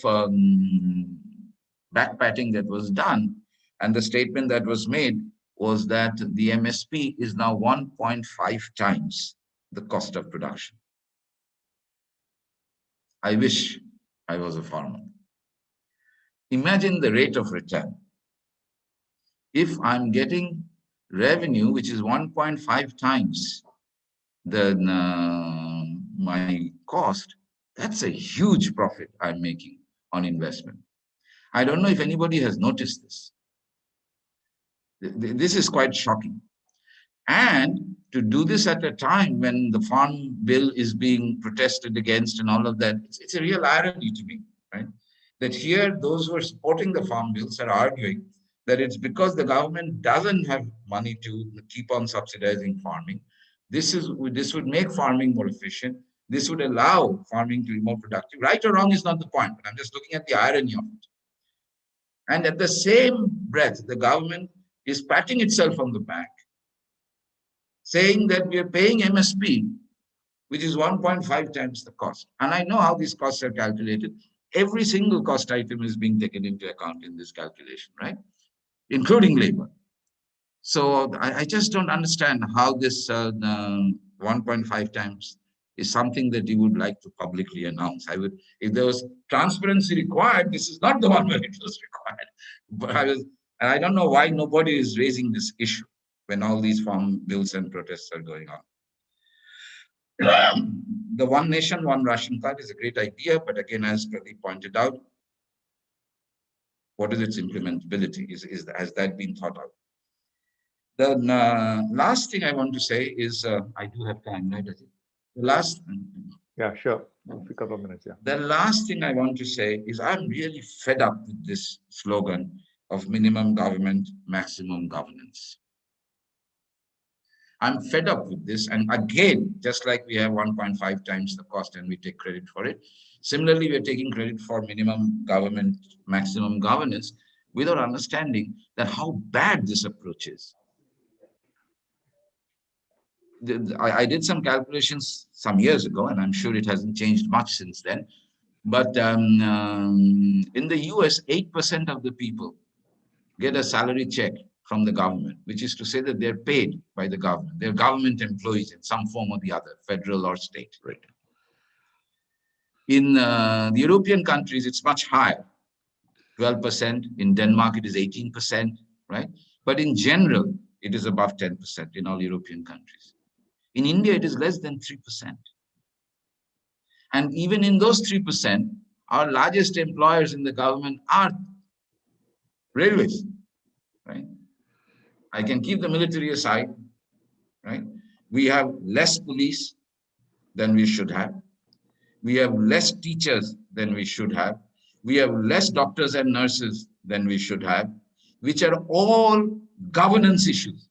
backpatting that was done, and the statement that was made was that the MSP is now 1.5 times the cost of production. I wish I was a farmer. Imagine the rate of return. If I'm getting revenue which is 1.5 times the my cost, that's a huge profit I'm making on investment. I don't know if anybody has noticed this. This is quite shocking. And to do this at a time when the farm bill is being protested against and all of that, it's a real irony to me, right? That here, those who are supporting the farm bills are arguing that it's because the government doesn't have money to keep on subsidizing farming. This would make farming more efficient. This would allow farming to be more productive. Right or wrong is not the point, but I'm just looking at the irony of it. And at the same breath, the government is patting itself on the back, saying that we are paying MSP, which is 1.5 times the cost. And I know how these costs are calculated. Every single cost item is being taken into account in this calculation, right? Including labor. So I just don't understand how this 1.5 times is something that you would like to publicly announce. If there was transparency required, this is not the one where it was required. But I don't know why nobody is raising this issue when all these farm bills and protests are going on. The one nation, one ration card is a great idea, but again, as Pradeep pointed out, what is its implementability? Has that been thought out? The last thing I want to say is, I do have time, right? The last. Yeah, sure. A couple of minutes, yeah. The last thing I want to say is I'm really fed up with this slogan of minimum government, maximum governance. I'm fed up with this. And again, just like we have 1.5 times the cost and we take credit for it, similarly, we're taking credit for minimum government, maximum governance without understanding that how bad this approach is. I did some calculations some years ago, and I'm sure it hasn't changed much since then. But in the US, 8% of the people get a salary check from the government, which is to say that they're paid by the government. They're government employees in some form or the other, federal or state. Right. In the European countries, it's much higher, 12%. In Denmark, it is 18%, right? But in general, it is above 10% in all European countries. In India, it is less than 3%. And even in those 3%, our largest employers in the government are railways, right? I can keep the military aside, right? We have less police than we should have. We have less teachers than we should have. We have less doctors and nurses than we should have, which are all governance issues.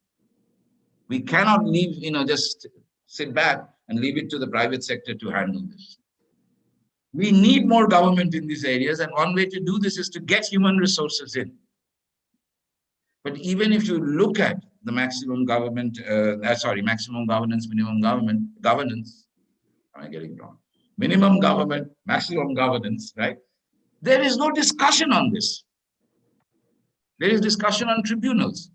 We cannot leave, just sit back and leave it to the private sector to handle this. We need more government in these areas, and one way to do this is to get human resources in. But even if you look at the maximum government, maximum governance, minimum governance, am I getting it wrong? Minimum government, maximum governance, right? There is no discussion on this. There is discussion on tribunals.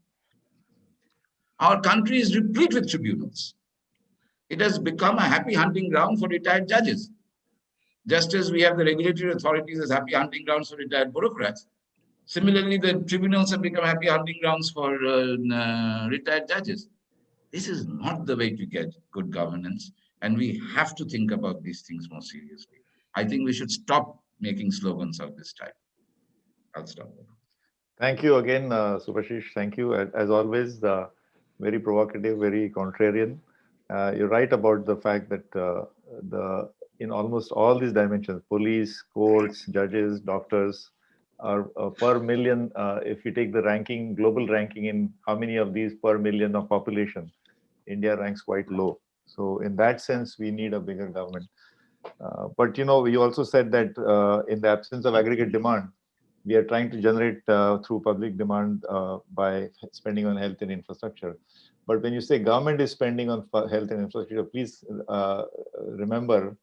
Our country is replete with tribunals. It has become a happy hunting ground for retired judges. Just as we have the regulatory authorities as happy hunting grounds for retired bureaucrats, similarly, the tribunals have become happy hunting grounds for retired judges. This is not the way to get good governance, and we have to think about these things more seriously. I think we should stop making slogans of this type. I'll stop there. Thank you again, Subhashish. Thank you. As always, very provocative, very contrarian. You're right about the fact that in almost all these dimensions, police, courts, judges, doctors, are per million. If you take the ranking, global ranking in how many of these per million of population, India ranks quite low. So in that sense, we need a bigger government. But we also said that in the absence of aggregate demand, we are trying to generate through public demand by spending on health and infrastructure. But when you say government is spending on health and infrastructure, please remember,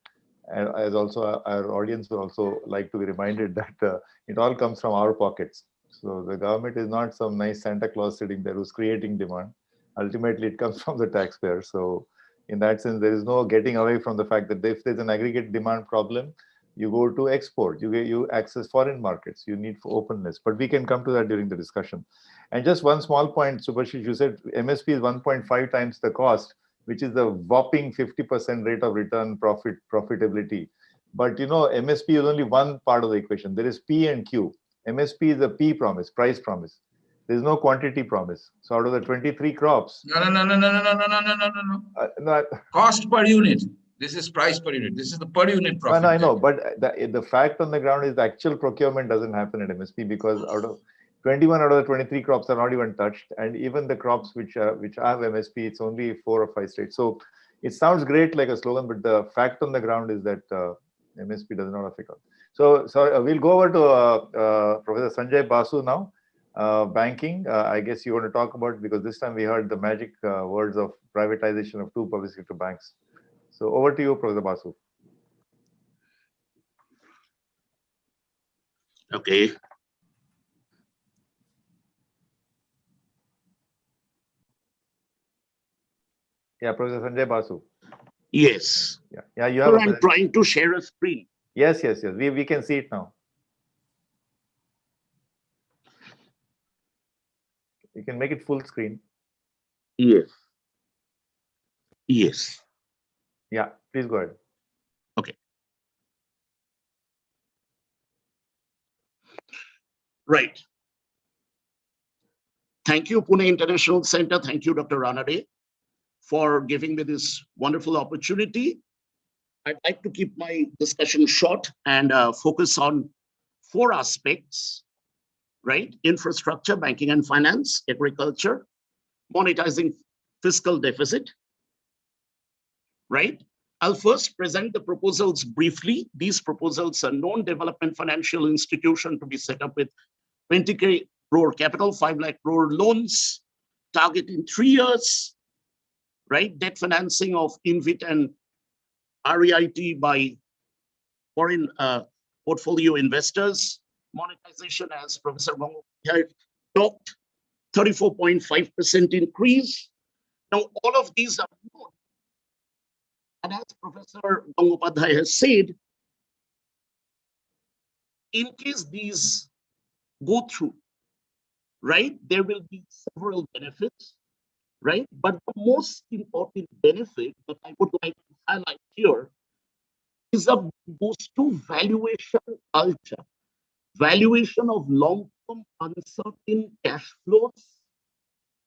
as also our audience would also like to be reminded that it all comes from our pockets. So the government is not some nice Santa Claus sitting there who's creating demand. Ultimately, it comes from the taxpayer. So in that sense, there is no getting away from the fact that if there's an aggregate demand problem, you go to export, you access foreign markets, you need for openness. But we can come to that during the discussion. And just one small point, Subhashish, you said MSP is 1.5 times the cost, which is the whopping 50% rate of return profitability. But MSP is only one part of the equation. There is P and Q. MSP is a P promise, price promise. There is no quantity promise. So out of the 23 crops. No. Cost per unit. This is price per unit. This is the per unit profit. No, I know, but the fact on the ground is the actual procurement doesn't happen at MSP because out of 21 out of the 23 crops are not even touched, and even the crops which have MSP, it's only 4 or 5 states. So It sounds great like a slogan, but the fact on the ground is that MSP does not affect us. So we'll go over to Professor Sanjay Basu now. Banking, I guess you want to talk about, because this time we heard the magic words of privatization of 2 public sector banks. So over to you, Professor Basu. Okay. Yeah, Professor Sanjay Basu. Yes. Yeah, you have. I'm trying to share a screen. Yes. We can see it now. You can make it full screen. Yes. Yes. Yeah, please go ahead. Okay. Right. Thank you, Pune International Center. Thank you, Dr. Ranade, for giving me this wonderful opportunity. I'd like to keep my discussion short and focus on 4 aspects, right? Infrastructure, banking and finance, agriculture, monetizing fiscal deficit, right? I'll first present the proposals briefly. These proposals are non-development financial institution to be set up with 20 crore capital, 5 lakh crore loans, target in 3 years, right? Debt financing of InvIT and REIT by foreign portfolio investors, monetization, as Professor Gangupathy talked, 34.5% increase. Now, all of these are known. And as Professor Gangupathy has said, in case these go through, right, there will be several benefits, right? But the most important benefit that I would like to highlight here is a boost to valuation culture, valuation of long-term uncertain cash flows,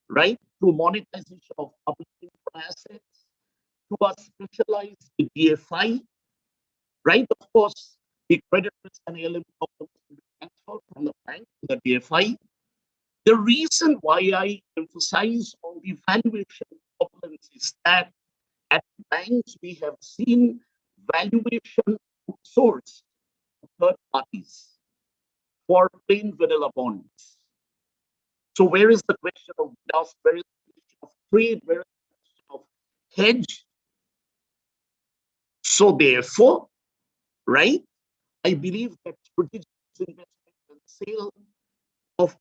right, through monetization of public infra assets, through a specialized BFSI, right? Of course, the credit risk and ALM transfer from the bank to the BFSI. The reason why I emphasize on the valuation problems is that at banks we have seen valuation sourced third parties for plain vanilla bonds. So where is the question of dust? Where is the question of trade? Where is the question of hedge? So therefore, right, I believe that strategic investment and sale of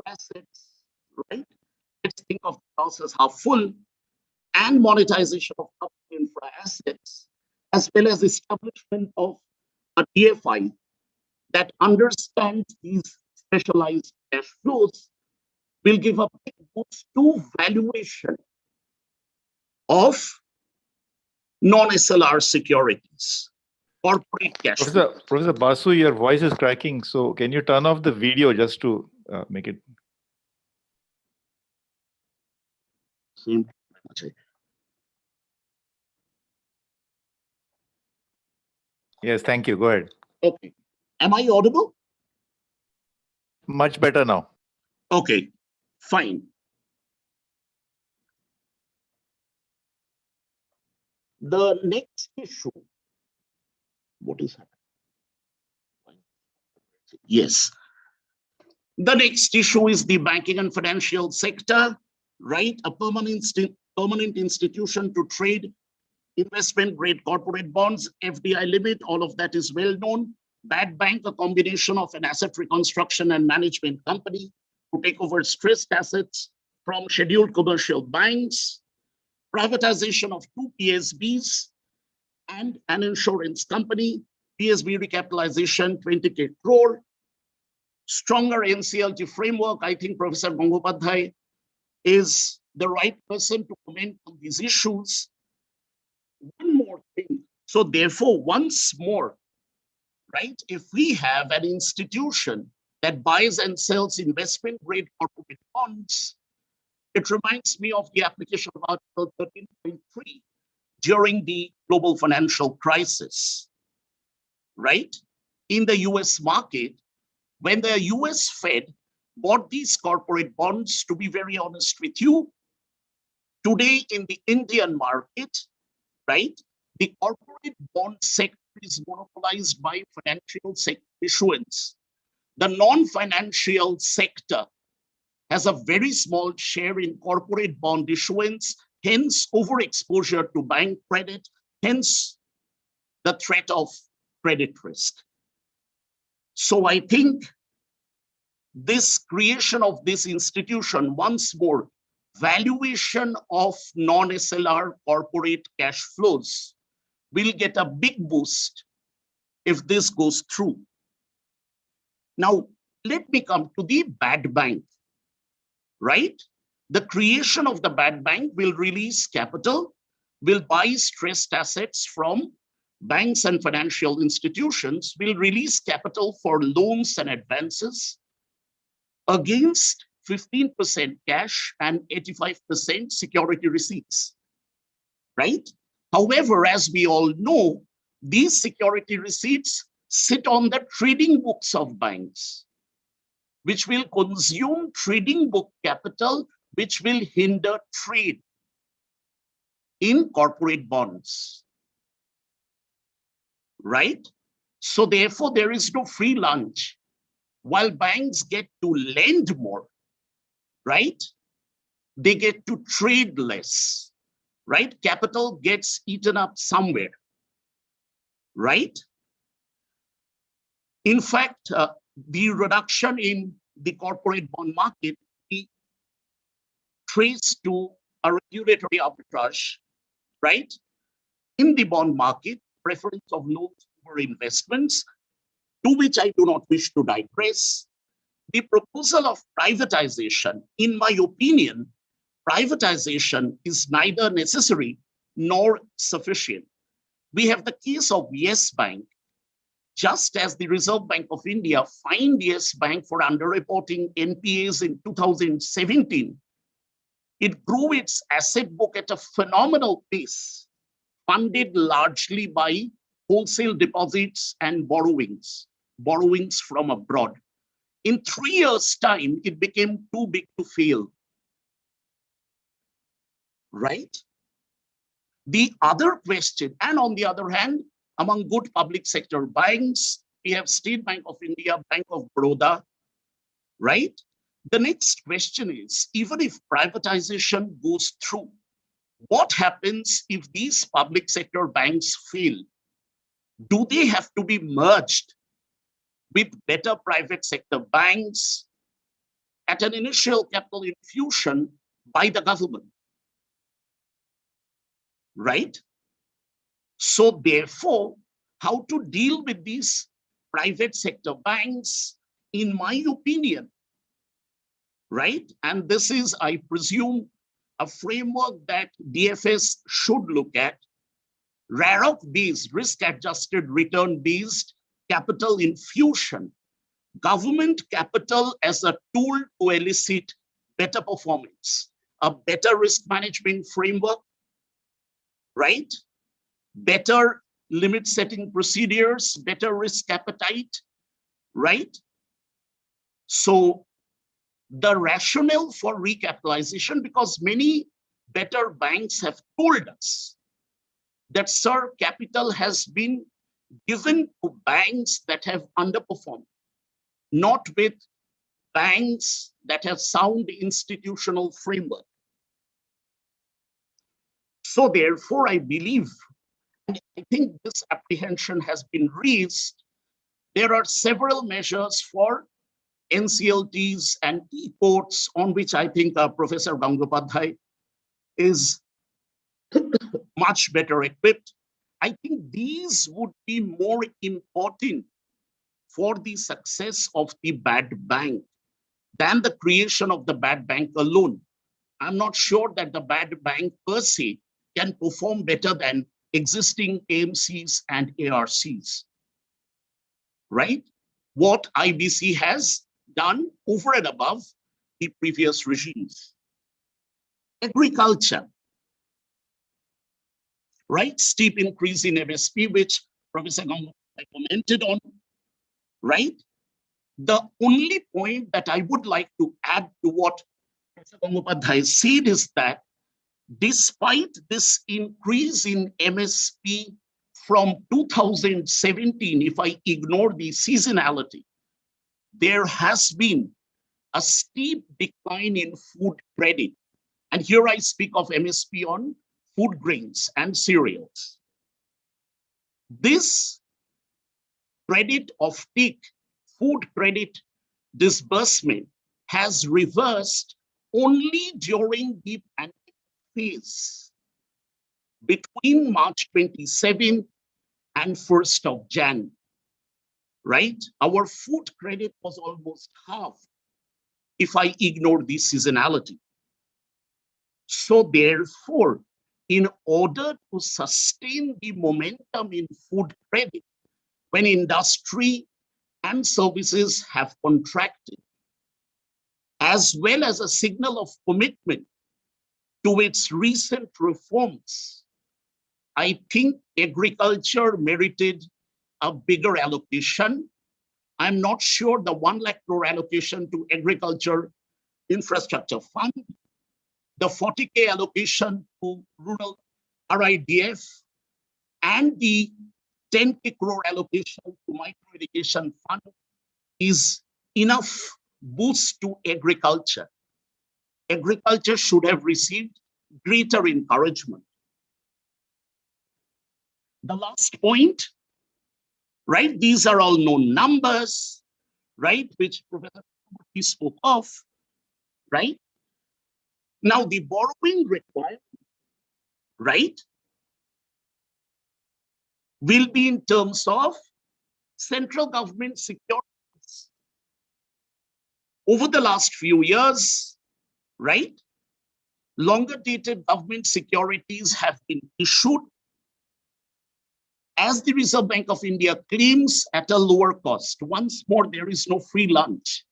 assets, right? Let's think of the house as half full, and monetization of public infra assets, as well as establishment of a DFI that understands these specialized cash flows will give a big boost to valuation of non-SLR securities, corporate cash flows. Professor Basu, your voice is cracking. So can you turn off the video just to make it? Yes, thank you. Go ahead. Okay. Am I audible? Much better now. Okay, fine. The next issue, what is happening? Yes. The next issue is the banking and financial sector, right? A permanent institution to trade investment grade corporate bonds, FDI limit, all of that is well known. Bad bank, a combination of an asset reconstruction and management company to take over stressed assets from scheduled commercial banks, privatization of 2 PSBs and an insurance company, PSB recapitalization 20 crore, stronger NCLT framework. I think Professor Gangupathy is the right person to comment on these issues. One more thing. So therefore, once more, right, if we have an institution that buys and sells investment grade corporate bonds, it reminds me of the application of Article 13.3 during the global financial crisis, right? In the US market, when the US Fed bought these corporate bonds, to be very honest with you, today in the Indian market, right? The corporate bond sector is monopolized by financial sector issuance. The non-financial sector has a very small share in corporate bond issuance, hence overexposure to bank credit, hence the threat of credit risk. So I think this creation of this institution, once more, valuation of non-SLR corporate cash flows will get a big boost if this goes through. Now, let me come to the bad bank, right? The creation of the bad bank will release capital, will buy stressed assets from banks and financial institutions, will release capital for loans and advances against 15% cash and 85% security receipts, right? However, as we all know, these security receipts sit on the trading books of banks, which will consume trading book capital, which will hinder trade in corporate bonds, right? So therefore, there is no free lunch. While banks get to lend more, right? They get to trade less, right? Capital gets eaten up somewhere, right? In fact, the reduction in the corporate bond market is traced to a regulatory arbitrage, right? In the bond market, preference of loans over investments, to which I do not wish to digress. The proposal of privatization, in my opinion, privatization is neither necessary nor sufficient. We have the case of Yes Bank. Just as the Reserve Bank of India fined Yes Bank for underreporting NPAs in 2017, it grew its asset book at a phenomenal pace, funded largely by wholesale deposits and borrowings from abroad. In 3 years' time, it became too big to fail, right? The other question, and on the other hand, among good public sector banks, we have State Bank of India, Bank of Baroda, right? The next question is, even if privatization goes through, what happens if these public sector banks fail? Do they have to be merged with better private sector banks at an initial capital infusion by the government, right? So therefore, how to deal with these private sector banks, in my opinion, right? And this is, I presume, a framework that DFS should look at, RAROC-based, risk-adjusted return-based capital infusion, government capital as a tool to elicit better performance, a better risk management framework, right? Better limit setting procedures, better risk appetite, right? So the rationale for recapitalization, because many better banks have told us that, sir, capital has been given to banks that have underperformed, not with banks that have sound institutional framework. So therefore, I believe, and I think this apprehension has been raised, there are several measures for NCLTs and e-courts on which I think Professor Gangopadhyay is much better equipped. I think these would be more important for the success of the bad bank than the creation of the bad bank alone. I'm not sure that the bad bank per se can perform better than existing AMCs and ARCs, right? What IBC has done over and above the previous regimes. Agriculture, right? Steep increase in MSP, which Professor Gangopadhyay commented on, right? The only point that I would like to add to what Professor Gangopadhyay said is that Despite this increase in MSP from 2017, if I ignore the seasonality, there has been a steep decline in food credit. And here I speak of MSP on food grains and cereals. This credit of peak food credit disbursement has reversed only during the pandemic phase between March 27 and 1st of Jan, right? Our food credit was almost half if I ignore the seasonality. So therefore, in order to sustain the momentum in food credit, when industry and services have contracted, as well as a signal of commitment to its recent reforms, I think agriculture merited a bigger allocation. I'm not sure the 1 lakh crore allocation to agriculture infrastructure fund, the 40K allocation to rural RIDF, and the 10K crore allocation to micro irrigation fund is enough boost to agriculture. Agriculture should have received greater encouragement. The last point, right? These are all known numbers, right? Which Professor spoke of, right? Now the borrowing requirement, right, will be in terms of central government securities. Over the last few years, right, longer dated government securities have been issued as the Reserve Bank of India claims at a lower cost. Once more, there is no free lunch.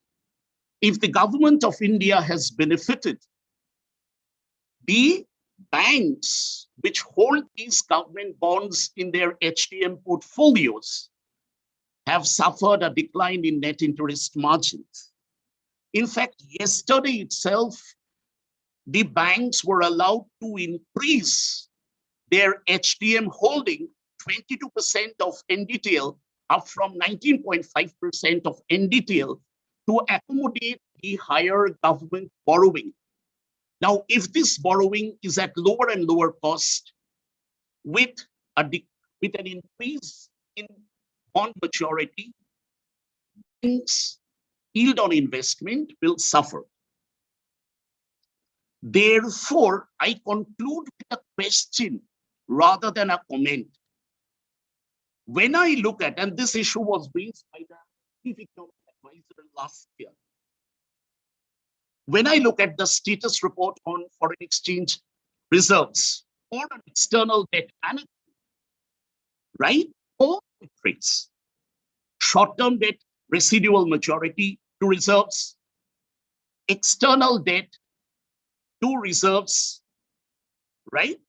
If the government of India has benefited, the banks which hold these government bonds in their HTM portfolios have suffered a decline in net interest margins. In fact, yesterday itself, the banks were allowed to increase their HTM holding 22% of NDTL up from 19.5% of NDTL to accommodate the higher government borrowing. Now, if this borrowing is at lower and lower cost with an increase in bond maturity, banks' yield on investment will suffer. Therefore, I conclude with a question rather than a comment. When I look at, and this issue was raised by the Chief Economic Advisor last year, when I look at the status report on foreign exchange reserves or an external debt management, right? All metrics, short-term debt, residual maturity to reserves, external debt to reserves, right?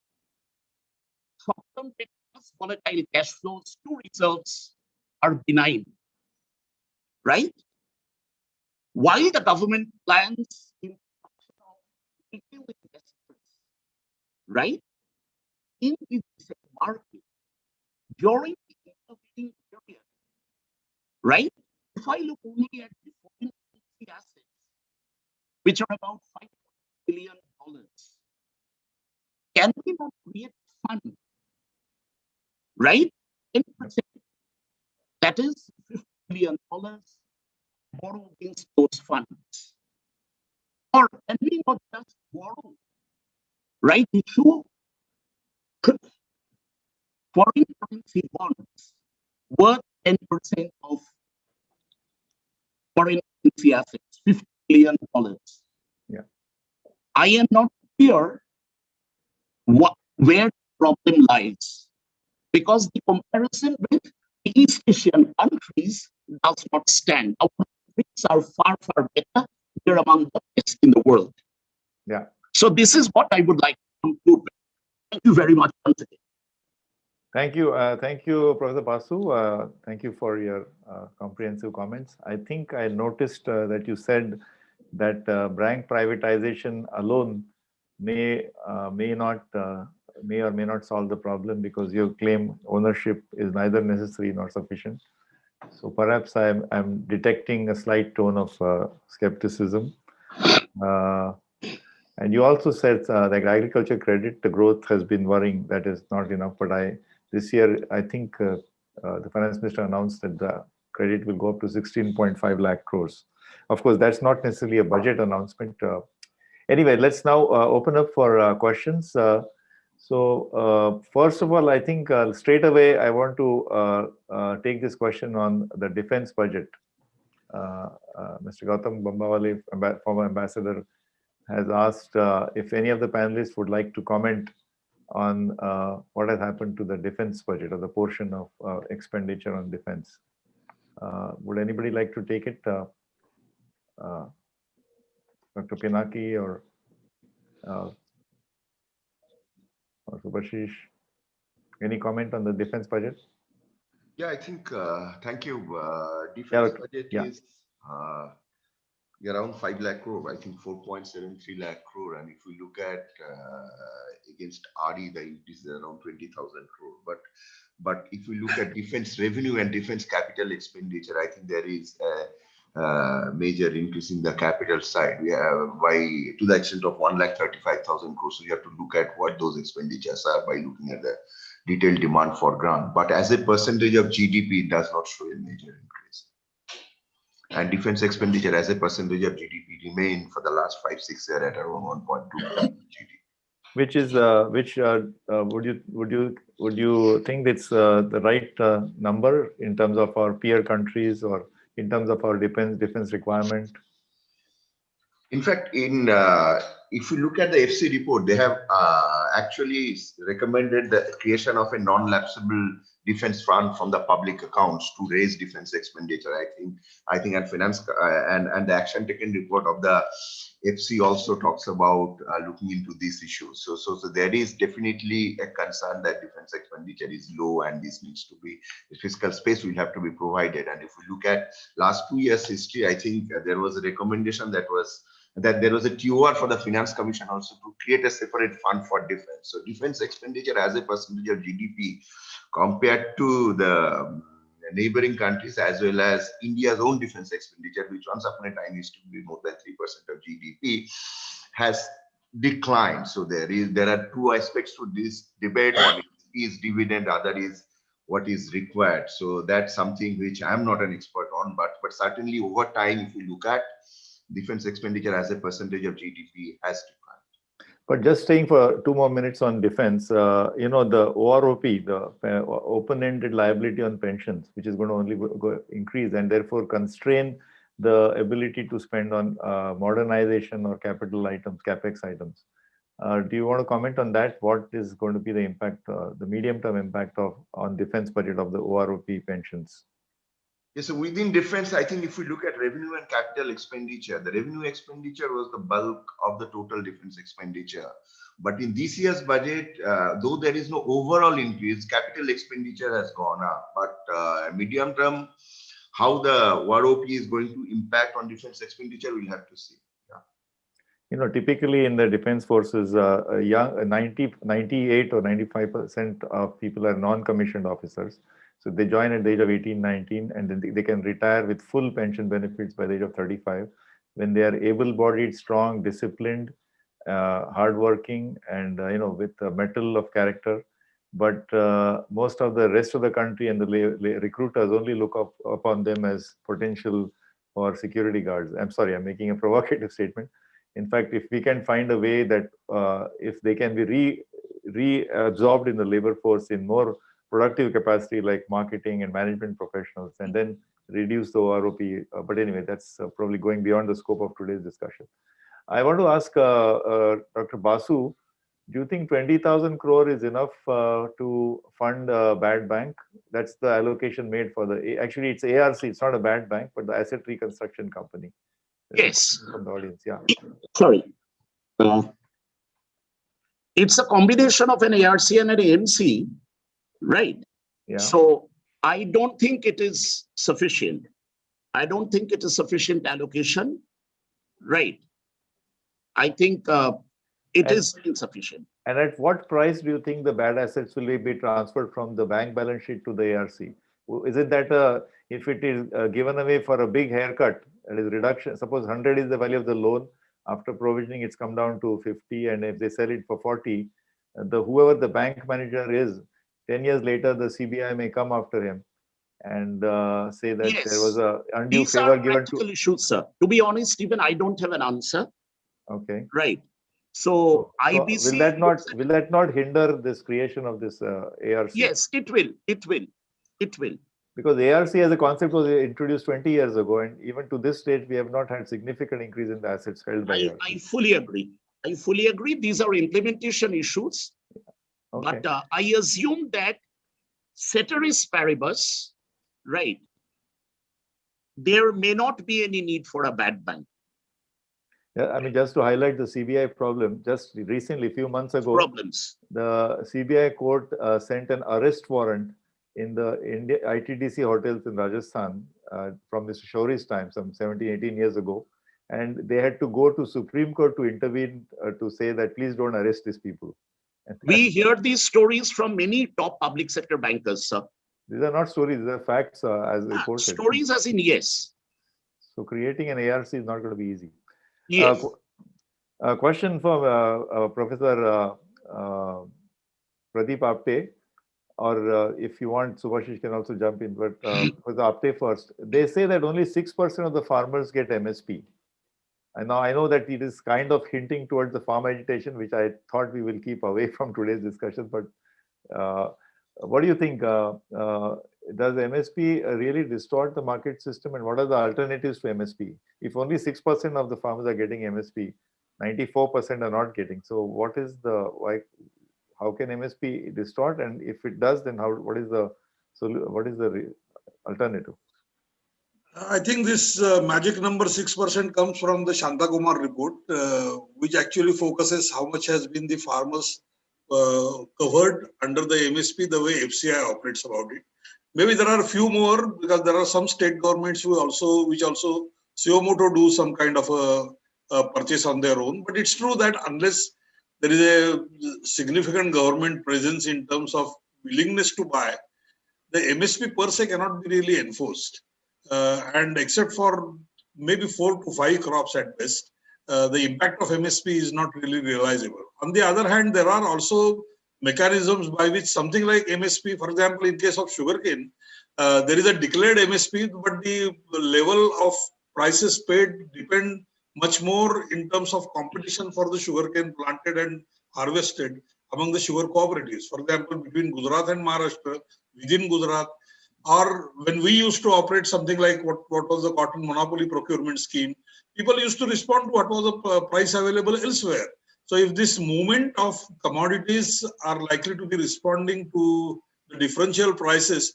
Short-term debt plus volatile cash flows to reserves are benign, right? While the government plans in retail investments, right, in the market during the intervening period, right? If I look only at the foreign currency assets, which are about $5 billion, can we not create a fund, right? 10%, that is $50 billion, borrow against those funds. Or can we not just borrow, right? Issue foreign currency bonds worth 10% of foreign currency assets, $50 billion. Yeah. I am not clear where the problem lies, because the comparison with the East Asian countries does not stand. Our countries are far, far better. We're among the best in the world. Yeah. So this is what I would like to conclude with. Thank you very much once again. Thank you, Professor Basu. Thank you for your comprehensive comments. I think I noticed that you said that bank privatization alone may or may not solve the problem, because you claim ownership is neither necessary nor sufficient. So perhaps I'm detecting a slight tone of skepticism. And you also said that agriculture credit, the growth has been worrying. That is not enough. But this year, I think the finance minister announced that the credit will go up to 16.5 lakh crores. Of course, that's not necessarily a budget announcement. Anyway, let's now open up for questions. So first of all, I think straight away, I want to take this question on the defense budget. Mr. Gautam Bambawale, former ambassador, has asked if any of the panelists would like to comment on what has happened to the defense budget or the portion of expenditure on defense. Would anybody like to take it? Dr. Pinaki or Subhashish? Any comment on the defense budget? Yeah, I think, thank you. Defense budget is around 5 lakh crore, I think 4.73 lakh crore. And if we look at against RE, the increase is around 20,000 crore. But if we look at defense revenue and defense capital expenditure, I think there is a major increase in the capital side. We have to the extent of 1,35,000 crores. So you have to look at what those expenditures are by looking at the detailed demand for grant. But as a percentage of GDP, it does not show a major increase. And defense expenditure as a percentage of GDP remain for the last 5-6 years at around 1.2% of GDP. Which is would you think it's the right number in terms of our peer countries or in terms of our defense requirement? In fact, if you look at the FC report, they have actually recommended the creation of a non-lapsable defense fund from the public accounts to raise defense expenditure. I think and finance and the action taken report of the FC also talks about looking into these issues. So there is definitely a concern that defense expenditure is low, and this needs to be, the fiscal space will have to be provided. And if we look at last 2 years history, I think there was a recommendation that there was a TOR for the Finance Commission also to create a separate fund for defense. So defense expenditure as a percentage of GDP compared to the neighboring countries as well as India's own defense expenditure, which once upon a time used to be more than 3% of GDP, has declined. So there are two aspects to this debate. One is dividend, other is what is required. So that's something which I'm not an expert on, but certainly over time, if we look at defense expenditure as a percentage of GDP has declined. But just staying for 2 more minutes on defense, the OROP, the open-ended liability on pensions, which is going to only increase and therefore constrain the ability to spend on modernization or capital items, capex items. Do you want to comment on that? What is going to be the impact, the medium-term impact on defense budget of the OROP pensions? Yes, so within defense, I think if we look at revenue and capital expenditure, the revenue expenditure was the bulk of the total defense expenditure. But in this year's budget, though there is no overall increase, capital expenditure has gone up. But medium term, how the OROP is going to impact on defense expenditure, we'll have to see. Yeah. Typically in the defense forces, 98 or 95% of people are non-commissioned officers. So they join at the age of 18, 19, and then they can retire with full pension benefits by the age of 35 when they are able-bodied, strong, disciplined, hardworking, and with a mettle of character. But most of the rest of the country and the recruiters only look upon them as potential for security guards. I'm sorry, I'm making a provocative statement. In fact, if we can find a way that if they can be reabsorbed in the labor force in more productive capacity like marketing and management professionals, and then reduce the OROP. But anyway, that's probably going beyond the scope of today's discussion. I want to ask Dr. Basu, do you think 20,000 crore is enough to fund a bad bank? That's the allocation made for actually it's ARC, it's not a bad bank, but the asset reconstruction company. Yes. From the audience, yeah. Sorry. It's a combination of an ARC and an AMC. Right. Yeah. So I don't think it is sufficient. I don't think it is sufficient allocation. Right. I think It is insufficient. And at what price do you think the bad assets will be transferred from the bank balance sheet to the ARC? Is it that if it is given away for a big haircut, that is reduction, suppose 100 is the value of the loan, after provisioning it's come down to 50, and if they sell it for 40, whoever the bank manager is, 10 years later, the CBI may come after him and say that Yes. there was a undue These favor are given to... practical issues, sir. To be honest, even I don't have an answer. Okay. Right. So IBC... Will that not hinder this creation of this ARC? Yes, it will. It will. It will. Because ARC as a concept was introduced 20 years ago, and even to this stage, we have not had significant increase in the assets held by ARC. I fully agree. I fully agree. These are implementation issues. Okay. But I assume that ceteris paribus, right, there may not be any need for a bad bank. Yeah, I mean, just to highlight the CBI problem, just recently, a few months ago, the CBI court sent an arrest warrant in the ITDC hotels in Rajasthan from Mr. Shoury's time, some 17, 18 years ago. And they had to go to Supreme Court to intervene to say that please don't arrest these people. We hear these stories from many top public sector bankers, sir. These are not stories, these are facts as reported. Stories as in yes. So creating an ARC is not going to be easy. Yes. A question for Professor Pradeep Apte, or if you want, Subhashish can also jump in, but Professor Apte first. They say that only 6% of the farmers get MSP. And now I know that it is kind of hinting towards the farm agitation, which I thought we will keep away from today's discussion. But what do you think? Does MSP really distort the market system, and what are the alternatives to MSP? If only 6% of the farmers are getting MSP, 94% are not getting. So what is why? How can MSP distort? And if it does, then what is the alternative? I think this magic number 6% comes from the Shanta Kumar report, which actually focuses how much has been the farmers covered under the MSP, the way FCI operates about it. Maybe there are a few more, because there are some state governments which also suo do some kind of a purchase on their own. But it's true that unless there is a significant government presence in terms of willingness to buy, the MSP per se cannot be really enforced. And except for maybe 4 to 5 crops at best, the impact of MSP is not really realizable. On the other hand, there are also mechanisms by which something like MSP, for example, in case of sugarcane, there is a declared MSP, but the level of prices paid depend much more in terms of competition for the sugarcane planted and harvested among the sugar cooperatives. For example, between Gujarat and Maharashtra, within Gujarat, or when we used to operate something like what was the cotton monopoly procurement scheme, people used to respond to what was the price available elsewhere. So if this movement of commodities are likely to be responding to the differential prices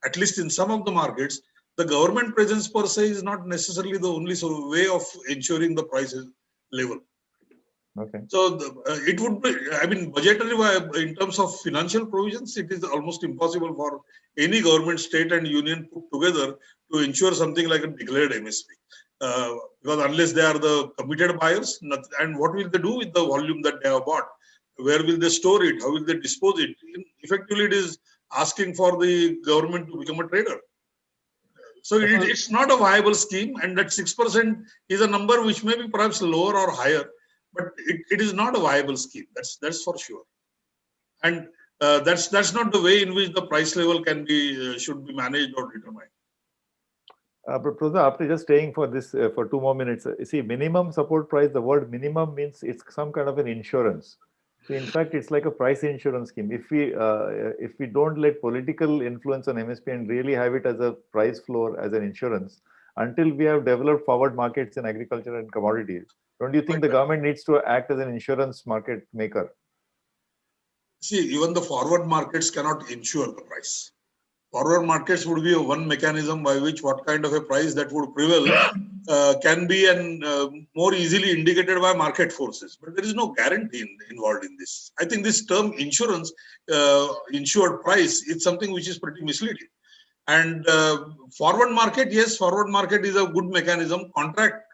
at least in some of the markets, the government presence per se is not necessarily the only way of ensuring the prices level. Okay. So it would be, I mean, budgetary in terms of financial provisions, it is almost impossible for any government, state and union put together to ensure something like a declared MSP. Because unless they are the committed buyers, and what will they do with the volume that they have bought? Where will they store it? How will they dispose it? Effectively, it is asking for the government to become a trader. So it's not a viable scheme, and that 6% is a number which may be perhaps lower or higher, but it is not a viable scheme. That's for sure. And that's not the way in which the price level can be should be managed or determined. Professor, after just staying for this for 2 more minutes, you see, minimum support price, the word minimum means it's some kind of an insurance. So in fact, it's like a price insurance scheme. If we don't let political influence on MSP and really have it as a price floor, as an insurance, until we have developed forward markets in agriculture and commodities, don't you think the government needs to act as an insurance market maker? See, even the forward markets cannot insure the price. Forward markets would be one mechanism by which what kind of a price that would prevail can be more easily indicated by market forces. But there is no guarantee involved in this. I think this term insurance, insured price, is something which is pretty misleading. And forward market, yes, forward market is a good mechanism. Contract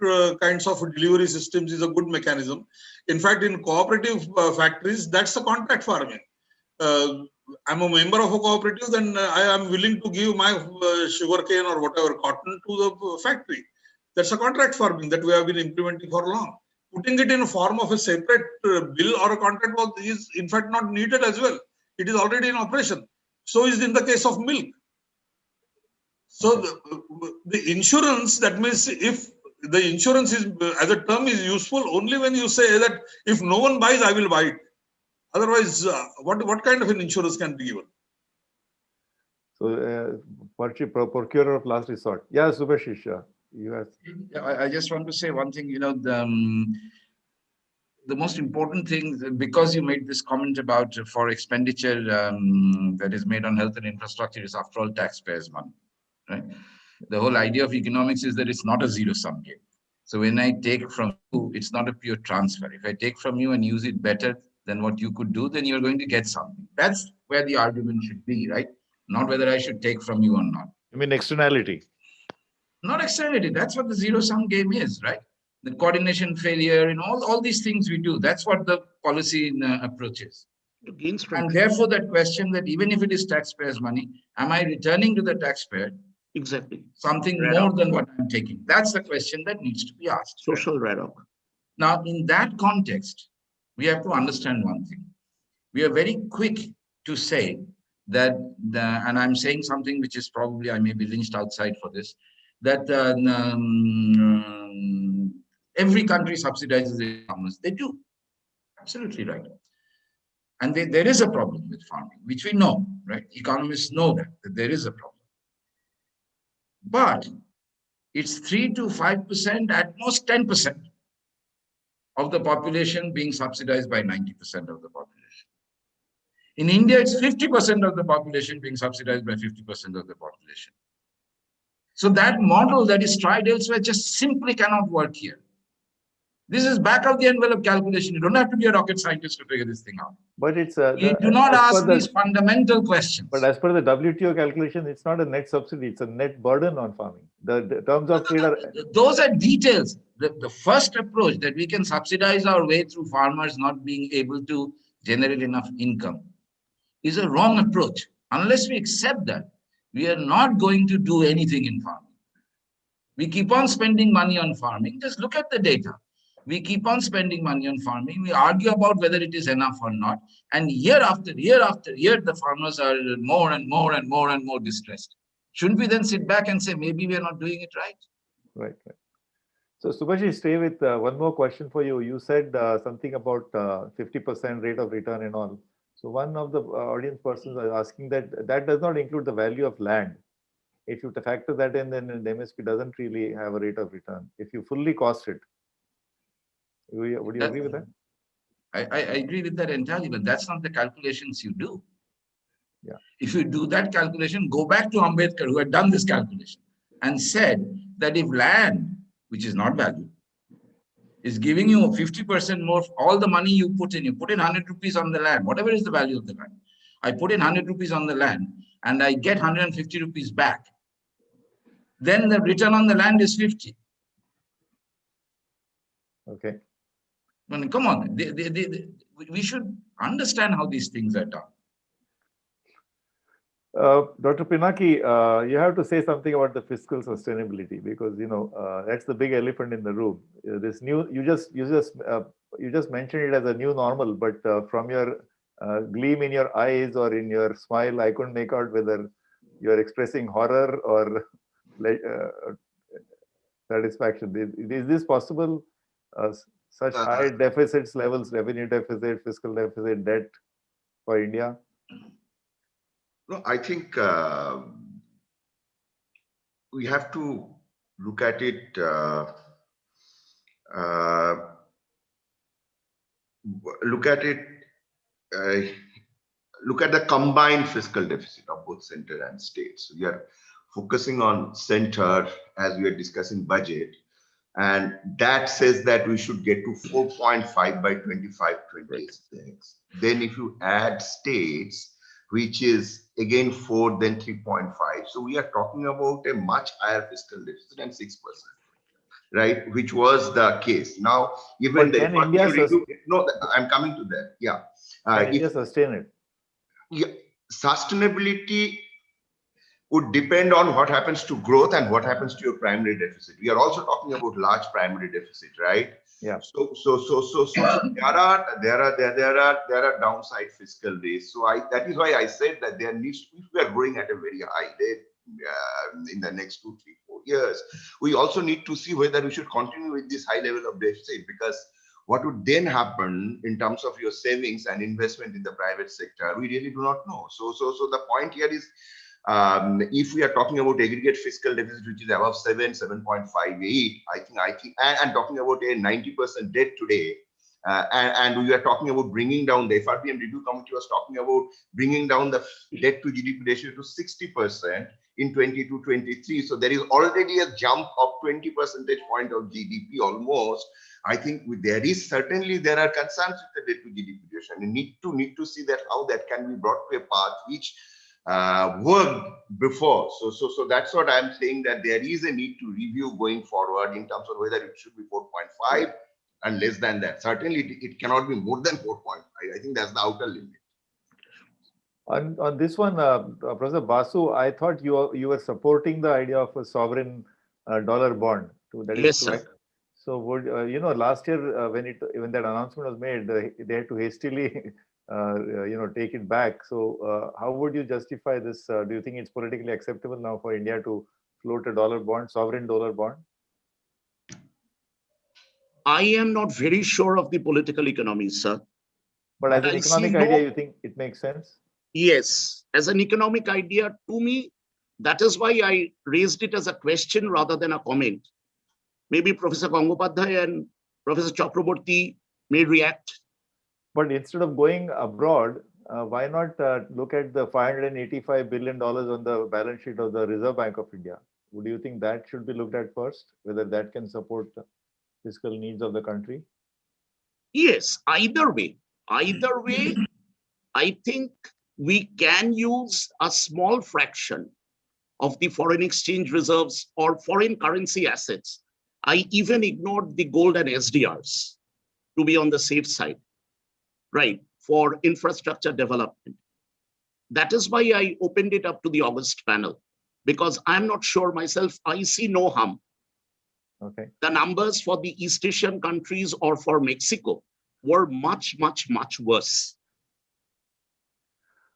kinds of delivery systems is a good mechanism. In fact, in cooperative factories, that's a contract farming. I'm a member of a cooperative, then I am willing to give my sugarcane or whatever cotton to the factory. That's a contract farming that we have been implementing for long. Putting it in a form of a separate bill or a contract is in fact not needed as well. It is already in operation. So is in the case of milk. So the insurance, that means if the insurance is as a term is useful only when you say that if no one buys, I will buy it. Otherwise, what kind of an insurance can be given? So, procurer of last resort. Yeah, Subhashish, you have. I just want to say one thing. You know, the most important thing, because you made this comment about for expenditure that is made on health and infrastructure is after all taxpayers' money, right? The whole idea of economics is that it's not a zero-sum game. So when I take from you, it's not a pure transfer. If I take from you and use it better than what you could do, then you're going to get something. That's where the argument should be, right? Not whether I should take from you or not. I mean externality. Not externality. That's what the zero-sum game is, right? The coordination failure and all these things we do. That's what the policy approach is. And therefore, that question that even if it is taxpayers' money, am I returning to the taxpayer Exactly. something more than what I'm taking? That's the question that needs to be asked. Social Radok. Now, in that context, we have to understand one thing. We are very quick to say that, and I'm saying something which is probably, I may be lynched outside for this, that every country subsidizes its farmers. They do. Absolutely right. And there is a problem with farming, which we know, right? Economists know that there is a problem. But it's 3 to 5%, at most 10% of the population being subsidized by 90% of the population. In India, it's 50% of the population being subsidized by 50% of the population. So that model that is tried elsewhere just simply cannot work here. This is back of the envelope calculation. You don't have to be a rocket scientist to figure this thing out. But it's you do not ask these fundamental questions. But as per the WTO calculation, it's not a net subsidy; it's a net burden on farming. The terms of trade are those are details. The first approach that we can subsidize our way through farmers not being able to generate enough income is a wrong approach. Unless we accept that, we are not going to do anything in farming. We keep on spending money on farming. Just look at the data. We keep on spending money on farming. We argue about whether it is enough or not. And year after year after year, the farmers are more and more and more and more distressed. Shouldn't we then sit back and say, maybe we are not doing it right? Right. So, Subhashi, stay with one more question for you. You said something about 50% rate of return and all. So, one of the audience persons are asking that does not include the value of land. If you factor that in, then the MSP doesn't really have a rate of return. If you fully cost it. Would you agree with that? I agree with that entirely, but that's not the calculations you do. Yeah. If you do that calculation, go back to Ambedkar, who had done this calculation, and said that if land, which is not value, is giving you 50% more, all the money you put in 100 rupees on the land, whatever is the value of the land. I put in 100 rupees on the land, and I get 150 rupees back. Then the return on the land is 50. Okay. I mean, come on, we should understand how these things are done. Dr. Pinaki, you have to say something about the fiscal sustainability, because that's the big elephant in the room. This new, you just mentioned it as a new normal, but from your gleam in your eyes or in your smile, I couldn't make out whether you are expressing horror or satisfaction. Is this possible? Such high deficits levels, revenue deficit, fiscal deficit, debt for India? No, I think we have to look at it. Look at the combined fiscal deficit of both center and states. So we are focusing on center as we are discussing budget. And that says that we should get to 4.5 by 25-26. Then if you add states, which is again 4, then 3.5. So we are talking about a much higher fiscal deficit than 6%, right? Which was the case. Now, even but can India no, I'm coming to that. Yeah. Can India sustain it? Yeah, sustainability would depend on what happens to growth and what happens to your primary deficit. We are also talking about large primary deficit, right? Yeah. So there are downside fiscal risks. So that is why I said that there needs to, if we are growing at a very high rate in the next 2, 3, 4 years, we also need to see whether we should continue with this high level of deficit, because what would then happen in terms of your savings and investment in the private sector, we really do not know. So the point here is, if we are talking about aggregate fiscal deficit, which is above 7.58, I think, and talking about a 90% debt today, and we are talking about bringing down, the FRBM review committee was talking about bringing down the debt to GDP ratio to 60% in 22-23. So there is already a jump of 20 percentage point of GDP almost. I think there are concerns with the debt to GDP ratio, and you need to see that how that can be brought to a path which worked before. So that's what I'm saying, that there is a need to review going forward in terms of whether it should be 4.5 and less than that. Certainly, it cannot be more than 4.5. I think that's the outer limit. On this one, Professor Basu, I thought you were supporting the idea of a sovereign dollar bond. Yes, sir. So would last year when that announcement was made, they had to hastily take it back. So how would you justify this? Do you think it's politically acceptable now for India to float a dollar bond, sovereign dollar bond? I am not very sure of the political economy, sir. But as an economic idea, you think it makes sense? Yes, as an economic idea, to me, that is why I raised it as a question rather than a comment. Maybe Professor Gangopadhyay and Professor Chakraborty may react. But instead of going abroad, why not look at the $585 billion on the balance sheet of the Reserve Bank of India? Would you think that should be looked at first, whether that can support the fiscal needs of the country? Yes, either way, I think we can use a small fraction of the foreign exchange reserves or foreign currency assets. I even ignored the gold and SDRs to be on the safe side, right, for infrastructure development. That is why I opened it up to the August panel, because I'm not sure myself, I see no harm. Okay. The numbers for the East Asian countries or for Mexico were much, much, much worse.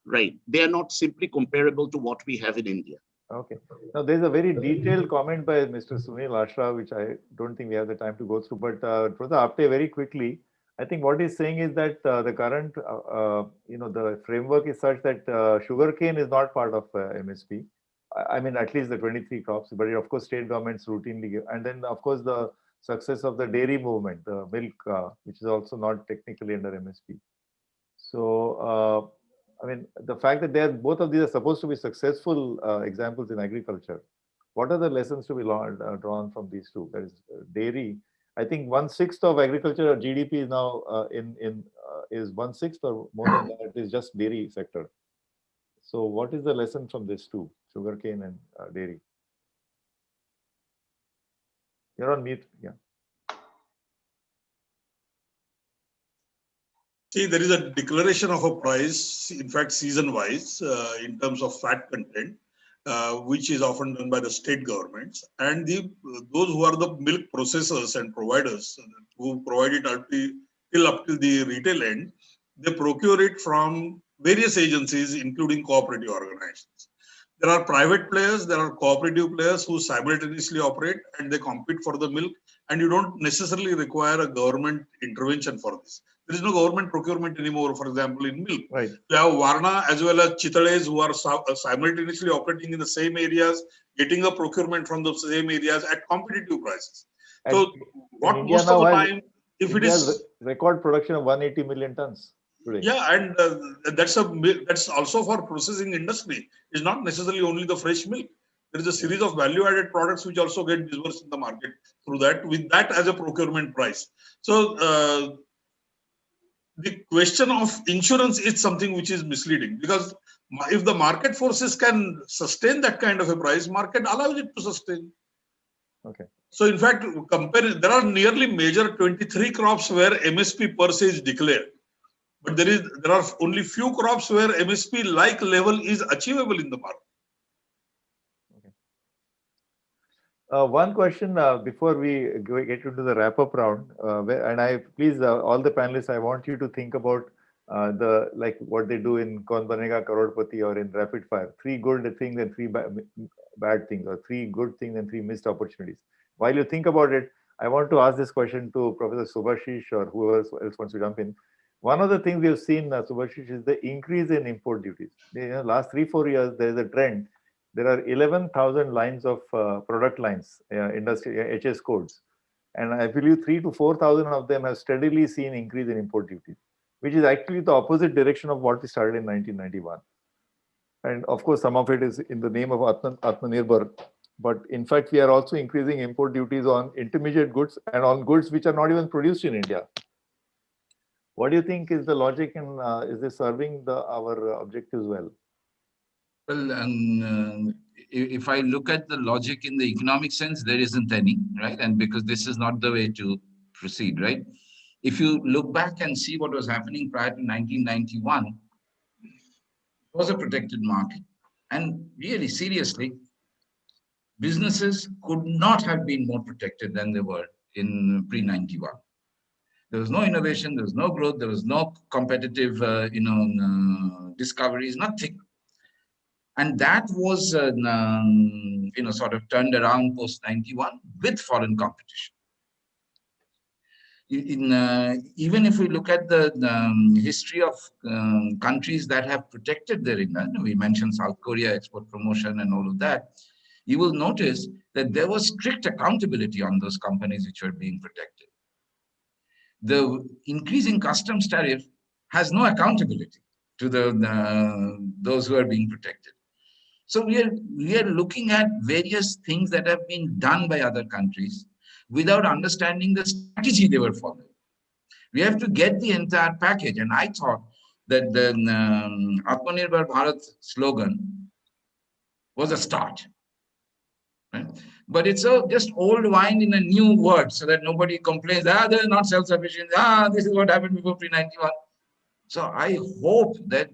Right. They are not simply comparable to what we have in India. Okay. Now, there's a very detailed comment by Mr. Sunil Ashra, which I don't think we have the time to go through. But Professor Apte, very quickly, I think what he's saying is that the current, the framework is such that sugarcane is not part of MSP. I mean, at least the 23 crops, but of course, state governments routinely give. And then, of course, the success of the dairy movement, the milk, which is also not technically under MSP. So, I mean, the fact that both of these are supposed to be successful examples in agriculture, what are the lessons to be drawn from these two? That is dairy. I think 1/6 of agriculture GDP is now is 1/6 or more than that is just dairy sector. So what is the lesson from this two, sugarcane and dairy? You're on mute. Yeah. See, there is a declaration of a price, in fact, season-wise, in terms of fat content, which is often done by the state governments. And those who are the milk processors and providers who provide it up till the retail end, they procure it from various agencies, including cooperative organizations. There are private players, there are cooperative players who simultaneously operate and they compete for the milk, and you don't necessarily require a government intervention for this. There is no government procurement anymore, for example, in milk. Right. You have Varna as well as Chitales who are simultaneously operating in the same areas, getting a procurement from the same areas at competitive prices. And so what most of the time, if India it is record production of 180 million tons today. Yeah, and that's also for processing industry. It's not necessarily only the fresh milk. There is a series of value-added products which also get disbursed in the market through that, with that as a procurement price. So the question of insurance is something which is misleading, because If the market forces can sustain that kind of a price, market allows it to sustain. Okay. So in fact, there are nearly major 23 crops where MSP per se is declared. But there are only few crops where MSP like level is achievable in the market. One question before we get into the wrap-up round, and I please all the panelists, I want you to think about what they do in Kaun Banega Crorepati or in Rapid Fire. 3 good things and 3 bad things, or 3 good things and 3 missed opportunities. While you think about it, I want to ask this question to Professor Subhashish or whoever else wants to jump in. One of the things we have seen, Subhashish, is the increase in import duties. Last 3-4 years, there is a trend. There are 11,000 lines of product lines, industry HS codes, and I believe 3,000 to 4,000 of them have steadily seen increase in import duties, which is actually the opposite direction of what we started in 1991. And of course, some of it is in the name of Atmanirbhar, but in fact, we are also increasing import duties on intermediate goods and on goods which are not even produced in India. What do you think is the logic, and is this serving our objectives well? Well, if I look at the logic in the economic sense, there isn't any, right? And because this is not the way to proceed, right? If you look back and see what was happening prior to 1991, it was a protected market. And really, seriously, businesses could not have been more protected than they were in pre-91. There was no innovation, there was no growth, there was no competitive, discoveries, nothing. And that was, sort of turned around post-91 with foreign competition. Even if we look at the history of countries that have protected their industry, we mentioned South Korea, export promotion and all of that, you will notice that there was strict accountability on those companies which were being protected. The increasing customs tariff has no accountability to those who are being protected. So we are looking at various things that have been done by other countries without understanding the strategy they were following. We have to get the entire package. And I thought that the Atmanirbhar Bharat slogan was a start. Right? But it's just old wine in a new word, so that nobody complains, they're not self-sufficient. This is what happened before pre-91. So I hope that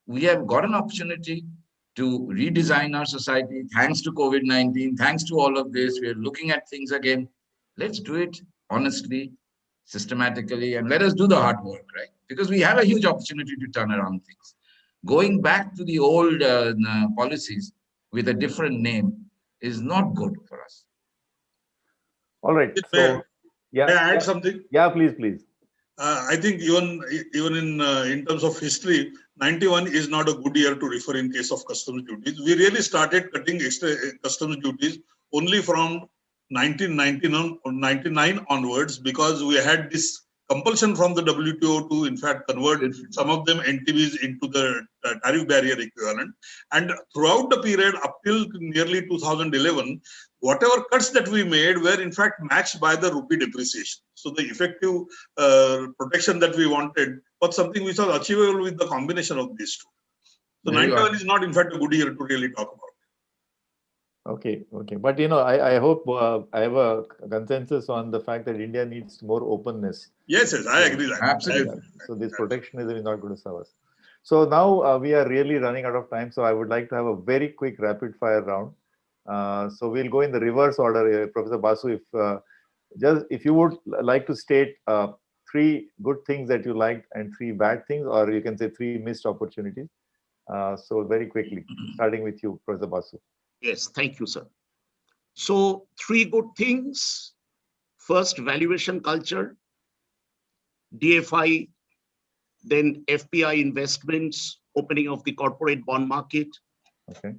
we have got an opportunity to redesign our society, thanks to COVID-19, thanks to all of this. We're looking at things again. Let's do it honestly, systematically, and let us do the hard work, right? Because we have a huge opportunity to turn around things. Going back to the old policies with a different name is not good for us. All right. So, May I add something? Yeah, please. I think even in terms of history, 91 is not a good year to refer in case of customs duties. We really started cutting extra customs duties only from 1999 onwards, because we had this compulsion from the WTO to in fact convert some of them NTBs into the tariff barrier equivalent. And throughout the period up till nearly 2011, whatever cuts that we made were in fact matched by the rupee depreciation. So the effective protection that we wanted was something which was achievable with the combination of these two. So 91 is not in fact a good year to really talk about. Okay. But I hope I have a consensus on the fact that India needs more openness. Yes, I agree that. Absolutely. So this protectionism is not going to serve us. So now we are really running out of time. So I would like to have a very quick rapid fire round. So we'll go in the reverse order. Professor Basu, if you would like to state 3 good things that you liked and 3 bad things, or you can say 3 missed opportunities. So very quickly, starting with you, Professor Basu. Yes, thank you, sir. So 3 good things. First, valuation culture, DFI, then FPI investments, opening of the corporate bond market. Okay.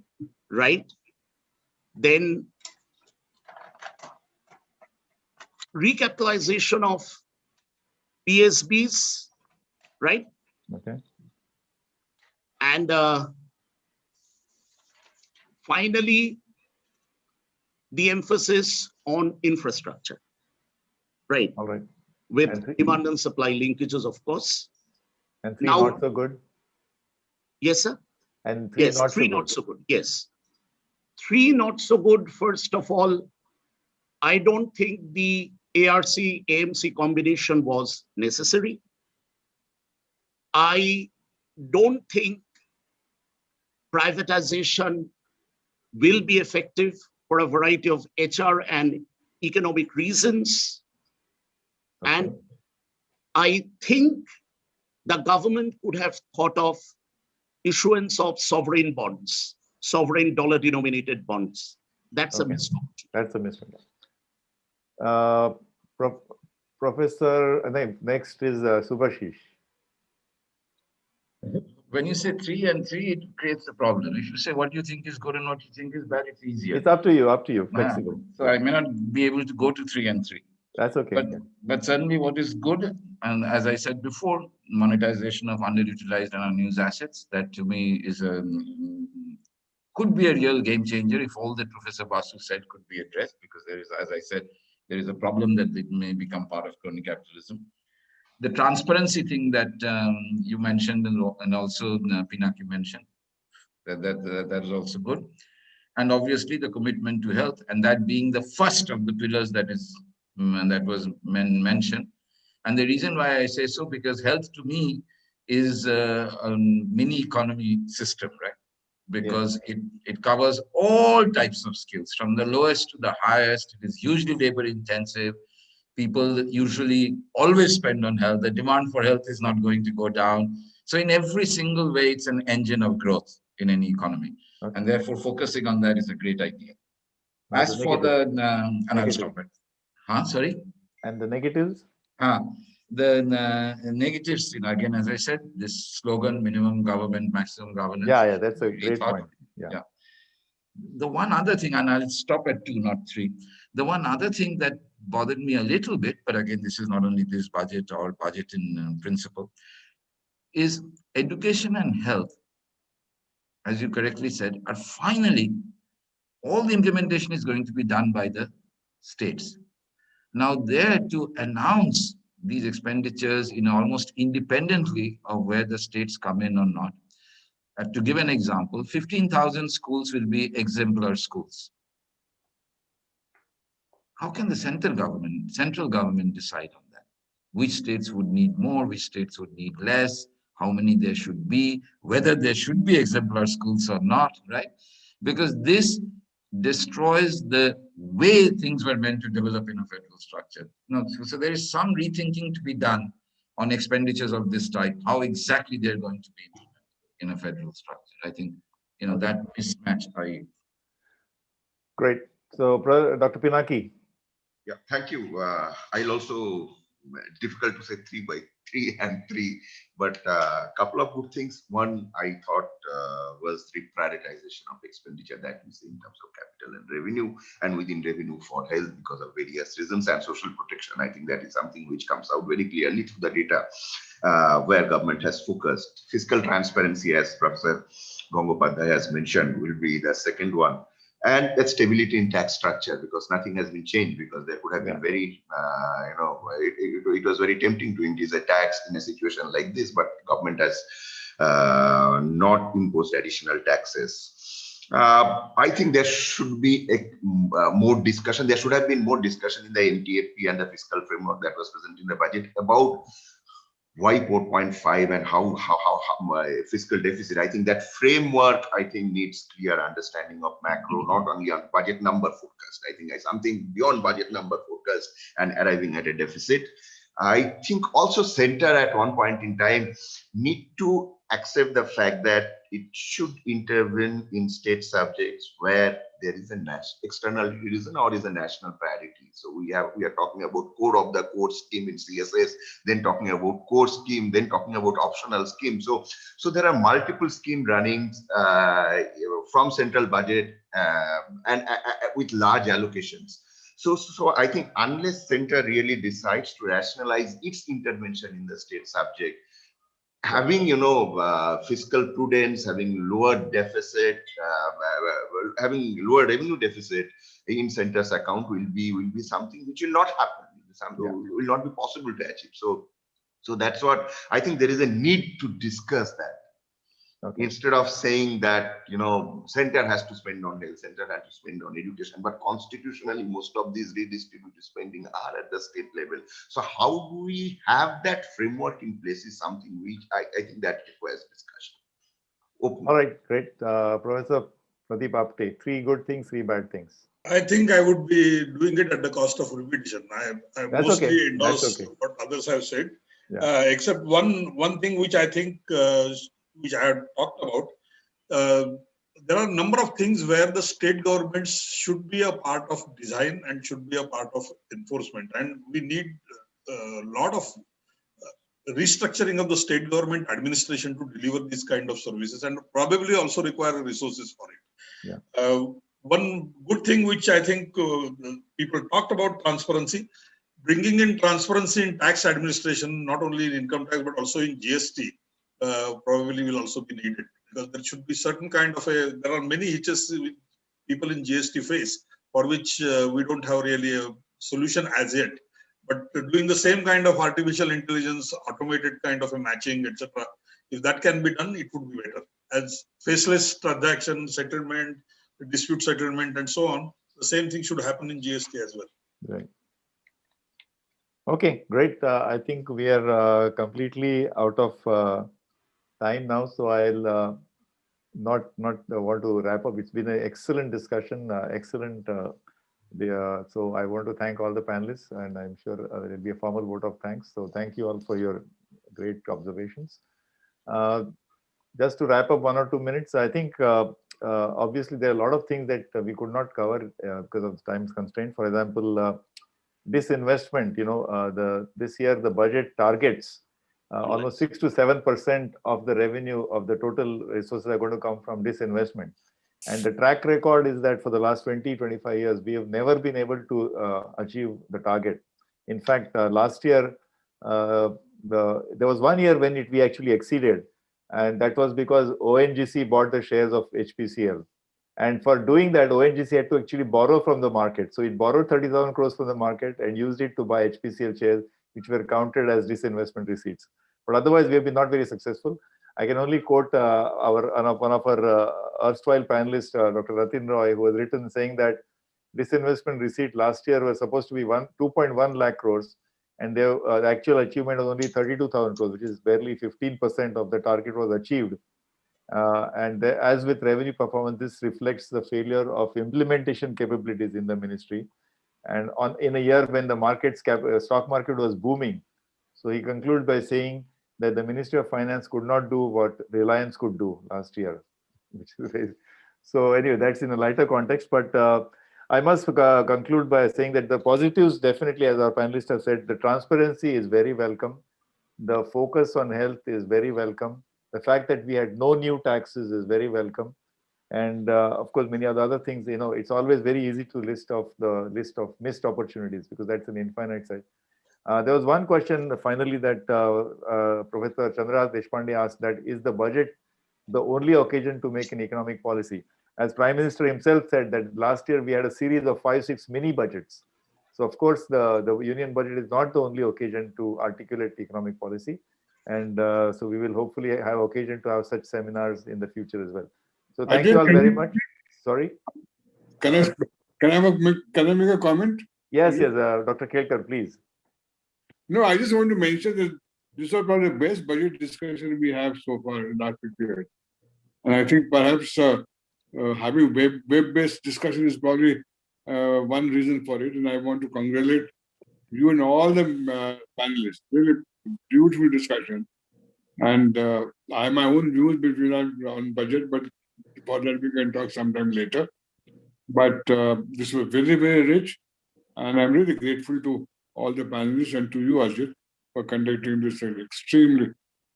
Right. Then recapitalization of PSBs, right? Okay. And finally, the emphasis on infrastructure, right? All right. With demand and supply linkages, of course. And 3 not so good? Yes, sir. And three Yes, not three so good. not so good. Yes. Three not so good. First of all, I don't think the ARC-AMC combination was necessary. I don't think privatization will be effective for a variety of HR and economic reasons. Okay. And I think the government could have thought of issuance of sovereign bonds, sovereign dollar-denominated bonds. That's a mistake. That's a mistake. Professor, next is Subhashish. When you say 3 and 3, it creates a problem. If you say what you think is good and what you think is bad, it's easier. It's up to you, flexible. So I may not be able to go to 3 and 3. That's okay. But certainly what is good, and as I said before, monetization of underutilized and unused assets, that to me is could be a real game changer if all that Professor Basu said could be addressed, because there is, as I said, there is a problem that it may become part of crony capitalism. The transparency thing that you mentioned and also Pinaki mentioned, that is also good. And obviously the commitment to health, and that being the first of the pillars that was mentioned. And the reason why I say so, because health to me is a mini economy system, right? Because it covers all types of skills, from the lowest to the highest. It is hugely labor intensive. People usually always spend on health. The demand for health is not going to go down. So in every single way, it's an engine of growth in any economy. Okay. And therefore, focusing on that is a great idea. As for the, and I'll stop it. Sorry? And the negatives? The negatives, again, as I said, this slogan, minimum government, maximum governance. Yeah, that's a great point. Yeah. The one other thing, and I'll stop at 2, not 3. The one other thing that bothered me a little bit, but again, this is not only this budget or budget in principle, is education and health, as you correctly said, are finally, all the implementation is going to be done by the states. Now, there to announce these expenditures almost independently of where the states come in or not. To give an example, 15,000 schools will be exemplar schools. How can the central government decide on that? Which states would need more, which states would need less, how many there should be, whether there should be exemplar schools or not, right? Because this destroys the way things were meant to develop in a federal structure. So there is some rethinking to be done on expenditures of this type, how exactly they're going to be implemented in a federal structure. I think, that mismatch. Great. So, Dr. Pinaki. Yeah, thank you. I'll also, difficult to say 3 by 3 and 3, but a couple of good things. One, I thought was reprioritization of expenditure that we see in terms of capital and revenue, and within revenue for health because of various reasons, and social protection. I think that is something which comes out very clearly through the data where government has focused. Fiscal transparency, as Professor Gangopadhyay has mentioned, will be the second one. And that stability in tax structure, because nothing has been changed, because there could have been very, it was very tempting to increase a tax in a situation like this, but government has not imposed additional taxes. I think there should be more discussion. There should have been more discussion in the NTFP and the fiscal framework that was present in the budget about why 4.5 and how fiscal deficit. I think that framework, needs clear understanding of macro, not only on budget number forecast. I think something beyond budget number forecast and arriving at a deficit. I think also center at one point in time need to accept the fact that it should intervene in state subjects where there is a external reason or is a national priority. So we are talking about core of the core scheme in CSS, then talking about core scheme, then talking about optional scheme. So there are multiple scheme running from central budget and with large allocations. So I think unless center really decides to rationalize its intervention in the state subject, having fiscal prudence, having lower deficit, having lower revenue deficit in center's account will be something which will not happen. Will not be possible to achieve. So that's what I think there is a need to discuss that. Okay. Instead of saying that, center has to spend on health, center has to spend on education, but constitutionally, most of these redistributive spending are at the state level. So how do we have that framework in place is something which I think that requires discussion. Open. All right, great. Professor Pradeep Apte, 3 good things, 3 bad things. I think I would be doing it at the cost of repetition. I That's mostly okay. endorse That's okay. what others have said, Yeah. except one thing which I think, which I had talked about. There are a number of things where the state governments should be a part of design and should be a part of enforcement. And we need a lot of restructuring of the state government administration to deliver these kind of services, and probably also require resources for it. Yeah. One good thing which I think people talked about, transparency, bringing in transparency in tax administration, not only in income tax, but also in GST, probably will also be needed, because there should be certain kind of there are many hitches people in GST face, for which we don't have really a solution as yet. But doing the same kind of artificial intelligence, automated kind of a matching, etc., if that can be done, it would be better. As faceless transaction settlement, dispute settlement, and so on, the same thing should happen in GST as well. Right. Okay, great. I think we are completely out of time now, so I'll not want to wrap up. It's been an excellent discussion, excellent. So I want to thank all the panelists, and I'm sure there will be a formal vote of thanks. So thank you all for your great observations. Just to wrap up 1 or 2 minutes, I think obviously there are a lot of things that we could not cover because of time constraint. For example, disinvestment. This year the budget targets almost 6 to 7% of the revenue of the total resources are going to come from disinvestment. And the track record is that for the last 20-25 years, we have never been able to achieve the target. In fact, last year, there was 1 year when we actually exceeded, and that was because ONGC bought the shares of HPCL. And for doing that, ONGC had to actually borrow from the market. So it borrowed 30,000 crores from the market and used it to buy HPCL shares, which were counted as disinvestment receipts. But otherwise, we have been not very successful. I can only quote one of our erstwhile panelists, Dr. Ratin Roy, who has written saying that disinvestment receipt last year was supposed to be 2.1 lakh crores, and the actual achievement was only 32,000 crores, which is barely 15% of the target was achieved. As with revenue performance, this reflects the failure of implementation capabilities in the ministry. And in a year when the stock market was booming, so he concludes by saying that the Ministry of Finance could not do what Reliance could do last year. So anyway, that's in a lighter context, but I must conclude by saying that the positives, definitely, as our panelists have said, the transparency is very welcome. The focus on health is very welcome. The fact that we had no new taxes is very welcome. And of course, many other things, it's always very easy to list of missed opportunities, because that's an infinite set. There was one question finally that Professor Chandra Deshpande asked, that is the budget the only occasion to make an economic policy? As Prime Minister himself said that last year we had a series of 5-6 mini budgets. So of course the union budget is not the only occasion to articulate economic policy. And so we will hopefully have occasion to have such seminars in the future as well. So thank you all very much. Sorry? Can I make a comment? Yes, Dr. Kelkar, please. No, I just want to mention that this was probably the best budget discussion we have so far in the last 50 years. And I think perhaps having web-based discussion is probably one reason for it. And I want to congratulate you and all the panelists. Really beautiful discussion. And I have my own views between on budget, but for that we can talk sometime later. But this was very, very rich. And I'm really grateful to all the panelists and to you, Ajit, for conducting this in an extremely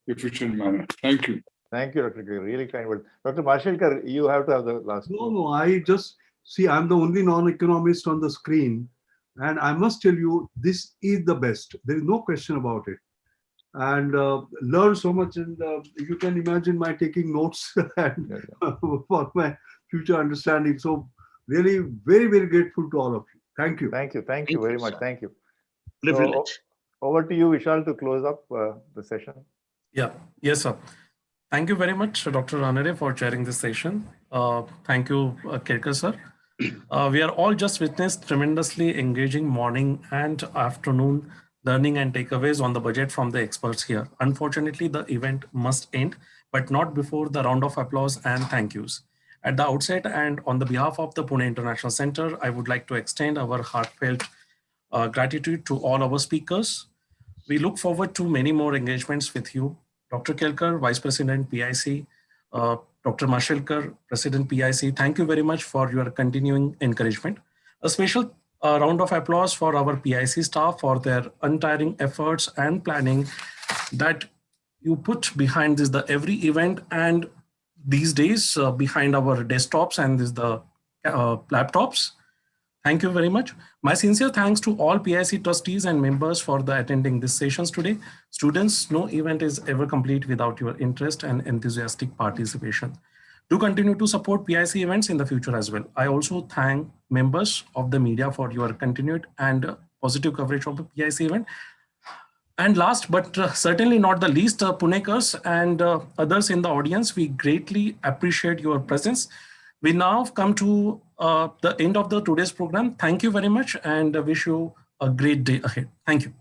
efficient manner. Thank you. Thank you, Dr. Kelkar. Really kind words. Dr. Marshalkar, you have to have the last word. No, I just see I'm the only non-economist on the screen. And I must tell you, this is the best. There is no question about it. And learn so much. And you can imagine my taking notes and, for my future understanding. So really very, very grateful to all of you. Thank you. Thank you. Thank you very much. Thank you. Privilege. Over to you, Vishal, to close up the session. Yeah. Yes, sir. Thank you very much, Dr. Ranade, for chairing this session. Thank you, Kelkar sir. We are all just witnessed tremendously engaging morning and afternoon learning and takeaways on the budget from the experts here. Unfortunately, the event must end, but not before the round of applause and thank yous. At the outset and on the behalf of the Pune International Center, I would like to extend our heartfelt gratitude to all our speakers. We look forward to many more engagements with you. Dr. Kelkar, Vice President, PIC, Dr. Mashelkar, President, PIC, thank you very much for your continuing encouragement. A special round of applause for our PIC staff for their untiring efforts and planning that you put behind this the every event, and these days behind our desktops and this the laptops. Thank you very much. My sincere thanks to all PIC trustees and members for the attending these sessions today. Students, no event is ever complete without your interest and enthusiastic participation. Do continue to support PIC events in the future as well. I also thank members of the media for your continued and positive coverage of the PIC event. And last but certainly not the least, Punekars and others in the audience, we greatly appreciate your presence. We now come to the end of the today's program. Thank you very much and wish you a great day ahead. Thank you.